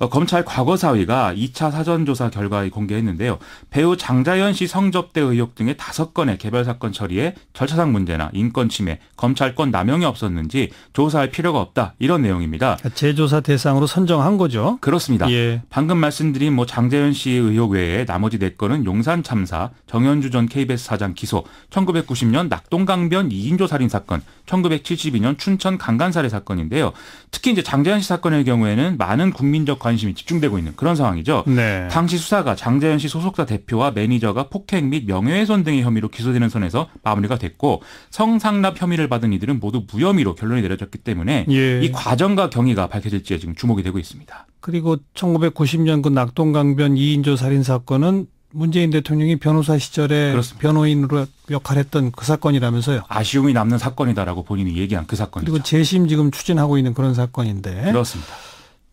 검찰 과거사위가 2차 사전조사 결과 공개했는데요. 배우 장자연 씨 성접대 의혹 등의 5건의 개별 사건 처리에 절차상 문제나 인권 침해, 검찰권 남용이 없었는지 조사할 필요가 없다. 이런 내용입니다. 재조사 대상으로 선정한 거죠? 그렇습니다. 예. 방금 말씀드린 뭐 장자연 씨의 의혹 외에 나머지 4건은 용산 참사, 정현주 전 KBS 사장 기소, 1990년 낙동강변 2인조 살인 사건, 1972년 춘천 강간살해 사건인데요. 특히 이제 장자연 씨 사건의 경우에는 많은 국민적 관심이 집중되고 있는 그런 상황이죠. 네. 당시 수사가 장자연 씨 소속사 대표와 매니저가 폭행 및 명예훼손 등의 혐의로 기소되는 선에서 마무리가 됐고 성상납 혐의를 받은 이들은 모두 무혐의로 결론이 내려졌기 때문에 예. 이 과정과 경위가 밝혀질지에 지금 주목이 되고 있습니다. 그리고 1990년 그 낙동강변 2인조 살인 사건은 문재인 대통령이 변호사 시절에 그렇습니다. 변호인으로 역할했던 그 사건이라면서요. 아쉬움이 남는 사건이다라고 본인이 얘기한 그 사건이죠. 그리고 재심 지금 추진하고 있는 그런 사건인데. 그렇습니다.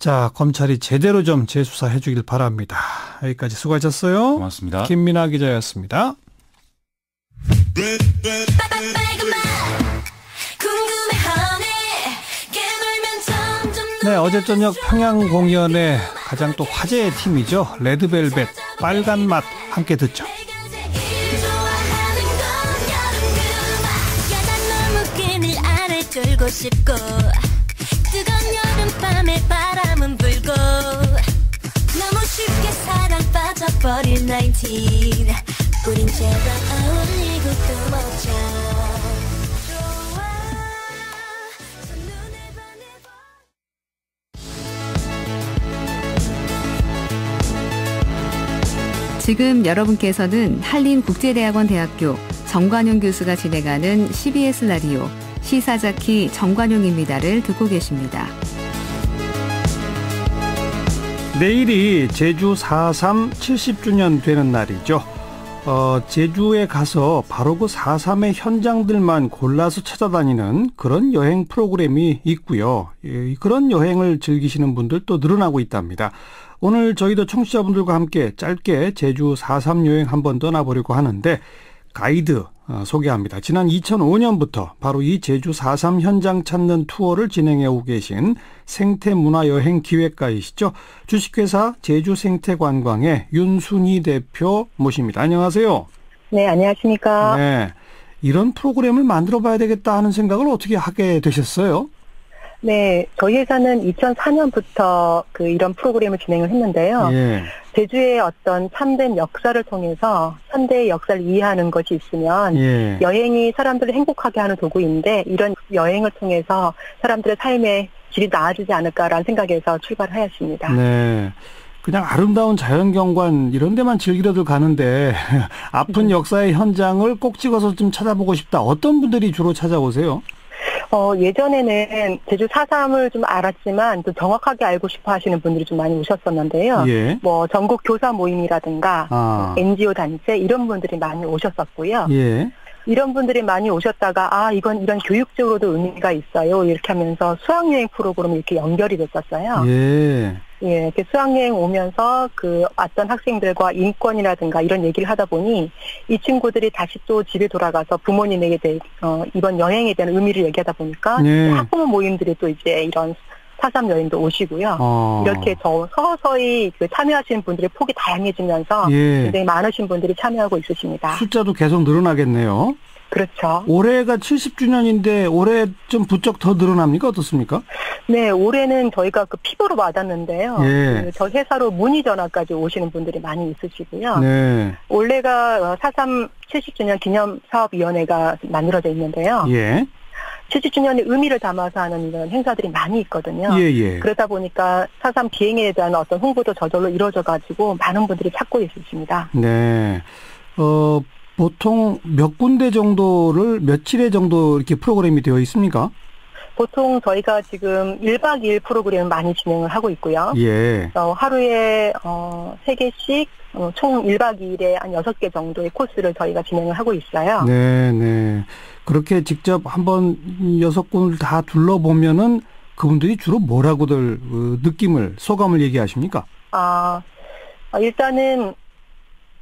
자, 검찰이 제대로 좀 재수사해 주길 바랍니다. 여기까지 수고하셨어요. 고맙습니다. 김민아 기자였습니다. 네, 어제 저녁 평양 공연의 가장 또 화제의 팀이죠. 레드벨벳, 빨간 맛 함께 듣죠. 졸고 싶고 뜨거운 여름밤에 바람은 불고 너무 쉽게 사랑 빠져버린 19 우린 제발 어울리고 또 먹자. 지금 여러분께서는 한림국제대학원 대학교 정관용 교수가 진행하는 CBS 라디오 시사자키 정관용입니다를 듣고 계십니다. 내일이 제주 4.3 70주년 되는 날이죠. 제주에 가서 바로 그 4.3의 현장들만 골라서 찾아다니는 그런 여행 프로그램이 있고요. 그런 여행을 즐기시는 분들 또 늘어나고 있답니다. 오늘 저희도 청취자분들과 함께 짧게 제주 4.3 여행 한번 떠나보려고 하는데 가이드 소개합니다. 지난 2005년부터 바로 이 제주 4.3 현장 찾는 투어를 진행해 오고 계신 생태문화여행기획가이시죠. 주식회사 제주생태관광의 윤순희 대표 모십니다. 안녕하세요. 네, 안녕하십니까. 네, 이런 프로그램을 만들어 봐야 되겠다 하는 생각을 어떻게 하게 되셨어요? 네, 저희 회사는 2004년부터 이런 프로그램을 진행을 했는데요. 예. 제주의 어떤 참된 역사를 통해서 현대의 역사를 이해하는 것이 있으면 예. 여행이 사람들을 행복하게 하는 도구인데 이런 여행을 통해서 사람들의 삶의 질이 나아지지 않을까라는 생각에서 출발하였습니다. 네. 그냥 아름다운 자연경관 이런 데만 즐기려들 가는데 아픈 역사의 현장을 꼭 찍어서 좀 찾아보고 싶다. 어떤 분들이 주로 찾아오세요? 예전에는 제주 4.3을 좀 알았지만 또 정확하게 알고 싶어 하시는 분들이 좀 많이 오셨었는데요. 예. 전국 교사 모임이라든가 NGO 단체 이런 분들이 많이 오셨었고요. 예. 이런 분들이 많이 오셨다가 이건 이런 교육적으로도 의미가 있어요. 이렇게 하면서 수학여행 프로그램이 이렇게 연결이 됐었어요. 예. 예, 이렇게 수학여행 오면서 왔던 학생들과 인권이라든가 이런 얘기를 하다 보니 이 친구들이 다시 또 집에 돌아가서 부모님에게 이번 여행에 대한 의미를 얘기하다 보니까 예. 학부모 모임들이 또 이제 이런 4.3 여행도 오시고요. 이렇게 서서히 참여하시는 분들의 폭이 다양해지면서 예. 굉장히 많으신 분들이 참여하고 있으십니다. 숫자도 계속 늘어나겠네요. 그렇죠. 올해가 70주년인데 올해 좀 부쩍 더 늘어납니까? 어떻습니까? 네, 올해는 저희가 피부로 받았는데요. 예. 저 회사로 문의 전화까지 오시는 분들이 많이 있으시고요. 네. 올해가 4.3 70주년 기념사업위원회가 만들어져 있는데요. 예. 70주년의 의미를 담아서 하는 이런 행사들이 많이 있거든요. 예. 그러다 보니까 4.3 비행에 대한 어떤 홍보도 저절로 이루어져가지고 많은 분들이 찾고 있으십니다. 네. 보통 몇 군데 정도를 며칠에 정도 이렇게 프로그램이 되어 있습니까? 보통 저희가 지금 1박 2일 프로그램을 많이 진행을 하고 있고요. 예. 하루에 3개씩 총 1박 2일에 한 6개 정도의 코스를 저희가 진행을 하고 있어요. 네. 그렇게 직접 한번 6군을 다 둘러보면은 그분들이 주로 뭐라고들 소감을 얘기하십니까? 일단은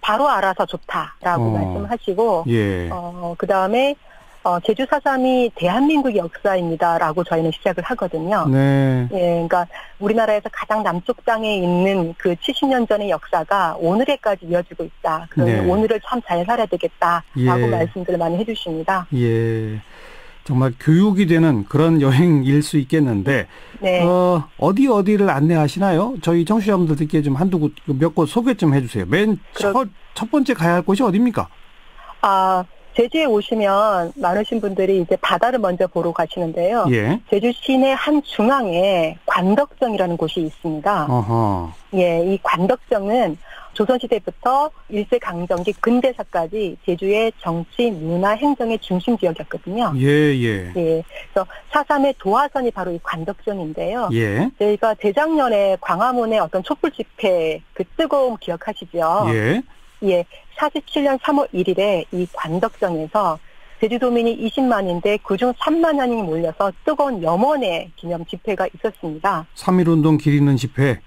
바로 알아서 좋다라고 말씀하시고, 예. 그다음에 제주 4.3이 대한민국 역사입니다라고 저희는 시작을 하거든요. 네. 예, 그러니까 우리나라에서 가장 남쪽 땅에 있는 70년 전의 역사가 오늘에까지 이어지고 있다. 네. 오늘을 참 잘 살아야 되겠다라고 예. 말씀들을 많이 해주십니다. 예. 정말 교육이 되는 그런 여행일 수 있겠는데, 네. 어디를 안내하시나요? 저희 청취자분들께 좀 몇 곳 소개 좀 해주세요. 첫 번째 가야 할 곳이 어디입니까? 제주에 오시면 많으신 분들이 이제 바다를 먼저 보러 가시는데요. 예. 제주 시내 한 중앙에 관덕정이라는 곳이 있습니다. 어허. 예, 이 관덕정은 조선시대부터 일제강점기 근대사까지 제주의 정치, 문화, 행정의 중심 지역이었거든요. 예. 그래서 4.3의 도화선이 바로 이 관덕정인데요. 예. 저희가 재작년에 광화문의 어떤 촛불 집회 뜨거움 기억하시죠? 예. 예, 47년 3월 1일에 이 관덕정에서 제주도민이 20만인데 그중 3만원이 몰려서 뜨거운 염원의 기념 집회가 있었습니다. 3.1운동 길 잇는 집회.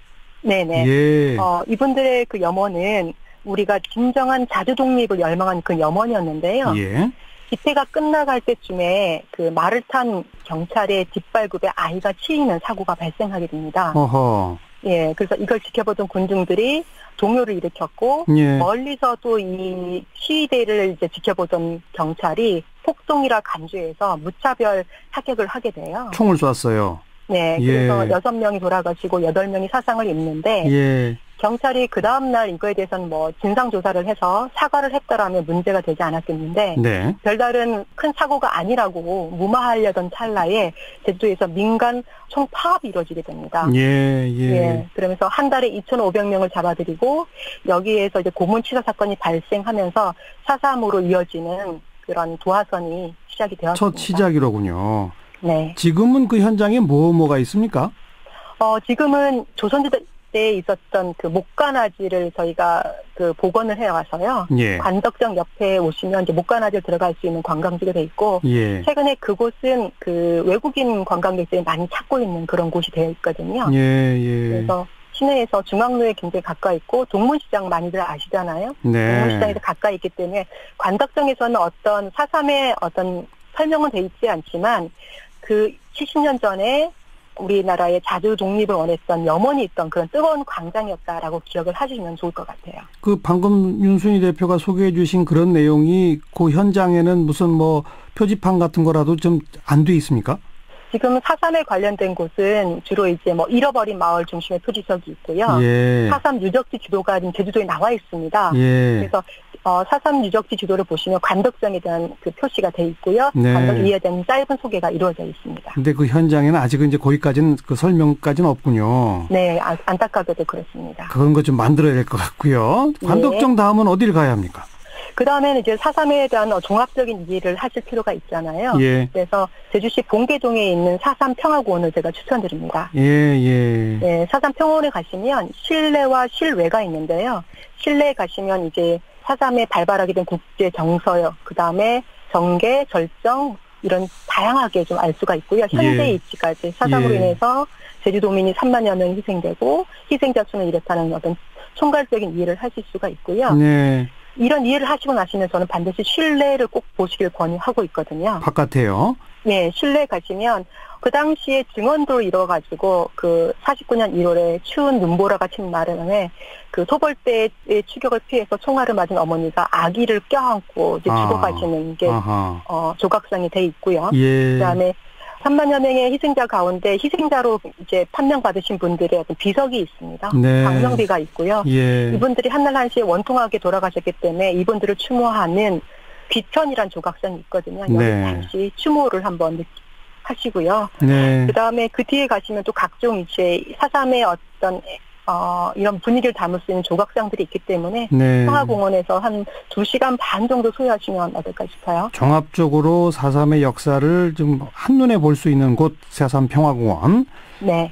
네네. 예. 이분들의 염원은 우리가 진정한 자주 독립을 열망한 염원이었는데요. 예. 집회가 끝나갈 때쯤에 말을 탄 경찰의 뒷발굽에 아이가 치이는 사고가 발생하게 됩니다. 어허. 예, 그래서 이걸 지켜보던 군중들이 동요를 일으켰고, 예. 멀리서 또 이 시위대를 이제 지켜보던 경찰이 폭동이라 간주해서 무차별 타격을 하게 돼요. 총을 쐈어요. 네, 그래서 6명이 돌아가시고 8명이 사상을 입는데, 예. 경찰이 그 다음날 이거에 대해서는 뭐 진상조사를 해서 사과를 했더라면 문제가 되지 않았겠는데 네. 별다른 큰 사고가 아니라고 무마하려던 찰나에 제주도에서 민간 총파업이 이루어지게 됩니다. 예. 그러면서 한 달에 2,500명을 잡아들이고 여기에서 이제 고문치사 사건이 발생하면서 4.3으로 이어지는 그런 도하선이 시작이 되었습니다. 첫 시작이로군요. 네. 지금은 그 현장에 뭐가 있습니까? 지금은 조선시대 때 있었던 그 목간아지를 저희가 그 복원을 해와서요. 예. 관덕정 옆에 오시면 이제 목간아지를 들어갈 수 있는 관광지가 돼 있고, 예. 최근에 그곳은 그 외국인 관광객들이 많이 찾고 있는 그런 곳이 되어 있거든요. 그래서 시내에서 중앙로에 굉장히 가까이 있고 동문시장 많이들 아시잖아요. 네. 동문시장에서 가까이 있기 때문에 관덕정에서는 어떤 4.3의 어떤 설명은 돼 있지 않지만 그 70년 전에 우리나라의 자주 독립을 원했던 염원이 있던 그런 뜨거운 광장이었다라고 기억을 하시면 좋을 것 같아요. 그 방금 윤순희 대표가 소개해 주신 그런 내용이 그 현장에는 무슨 뭐 표지판 같은 거라도 좀 안 돼 있습니까? 지금 4.3에 관련된 곳은 주로 이제 뭐 잃어버린 마을 중심의 표지석이 있고요. 4.3 유적지 지도가 제주도에 나와 있습니다. 그래서 4.3 유적지 지도를 보시면 관덕정에 대한 그 표시가 돼 있고요. 관덕 이에 대한 짧은 소개가 이루어져 있습니다. 근데 그 현장에는 아직은 이제 거기까지는 그 설명까지는 없군요. 네, 안타깝게도 그렇습니다. 그런 거 좀 만들어야 될 것 같고요. 관덕정 다음은 어디를 가야 합니까? 그 다음에는 이제 4.3에 대한 종합적인 이해를 하실 필요가 있잖아요. 그래서 제주시 봉계동에 있는 4.3 평화공원을 제가 추천드립니다. 4.3 평화공원에 가시면 실내와 실외가 있는데요. 실내에 가시면 이제 4.3에 발발하게 된 국제 정서요. 그 다음에 정계, 절정 이런 다양하게 좀 알 수가 있고요. 현재 이치까지 4.3으로 인해서 제주도민이 3만여 명 희생되고 희생자 수는 이렇다는 어떤 총괄적인 이해를 하실 수가 있고요. 이런 이해를 하시고 나시면 저는 반드시 실내를 꼭 보시길 권유하고 있거든요. 바깥에요? 네, 실내에 가시면 그 당시에 증언도로 이뤄가지고 그 49년 1월에 추운 눈보라가 친 날에 그 소벌대의 추격을 피해서 총알을 맞은 어머니가 아기를 껴안고 이제 죽어가시는 게 조각상이 돼 있고요. 그다음에 3만여 명의 희생자 가운데 희생자로 이제 판명받으신 분들의 어떤 비석이 있습니다. 방명비가 있고요. 이분들이 한날 한시에 원통하게 돌아가셨기 때문에 이분들을 추모하는 귀천이란 조각상이 있거든요. 여기 잠시 추모를 한번 하시고요. 그다음에 그 뒤에 가시면 또 각종 이제 4.3의 어떤 이런 분위기를 담을 수 있는 조각상들이 있기 때문에 평화공원에서 한 2시간 반 정도 소요하시면 어떨까 싶어요. 종합적으로 4.3의 역사를 좀 한눈에 볼 수 있는 곳 4.3 평화공원.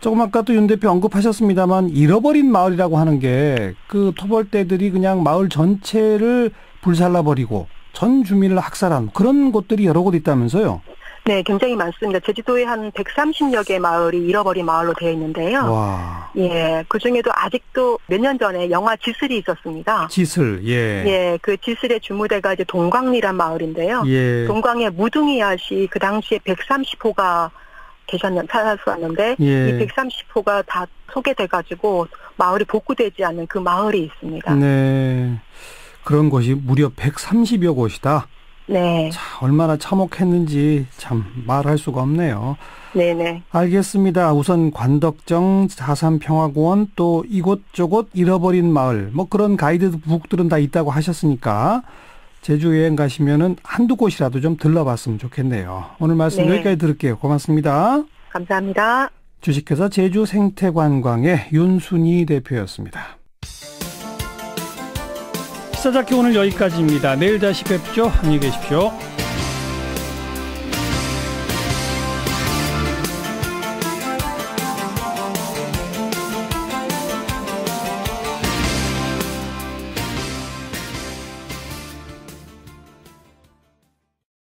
조금 아까 또 윤 대표 언급하셨습니다만 잃어버린 마을이라고 하는 게 그 토벌대들이 그냥 마을 전체를 불살라버리고 전 주민을 학살한 그런 곳들이 여러 곳 있다면서요? 네, 굉장히 많습니다. 제주도에 한 130여 개 마을이 잃어버린 마을로 되어 있는데요. 와. 그 중에도 아직도 몇 년 전에 영화 지슬이 있었습니다. 지슬, 그 지슬의 주무대가 이제 동광리란 마을인데요. 동광의 무둥이앗이 그 당시에 130호가 살았었는데 이 130호가 다 소개돼가지고 마을이 복구되지 않는 그 마을이 있습니다. 그런 곳이 무려 130여 곳이다. 자, 얼마나 참혹했는지 참 말할 수가 없네요. 알겠습니다. 우선 관덕정 4.3 평화공원 또 이곳저곳 잃어버린 마을 뭐 그런 가이드북들은 다 있다고 하셨으니까 제주 여행 가시면은 한두 곳이라도 좀 들러봤으면 좋겠네요. 오늘 말씀 여기까지 들을게요. 고맙습니다. 감사합니다. 주식회사 제주생태관광의 윤순희 대표였습니다. 시사자키 오늘 여기까지입니다. 내일 다시 뵙죠. 안녕히 계십시오.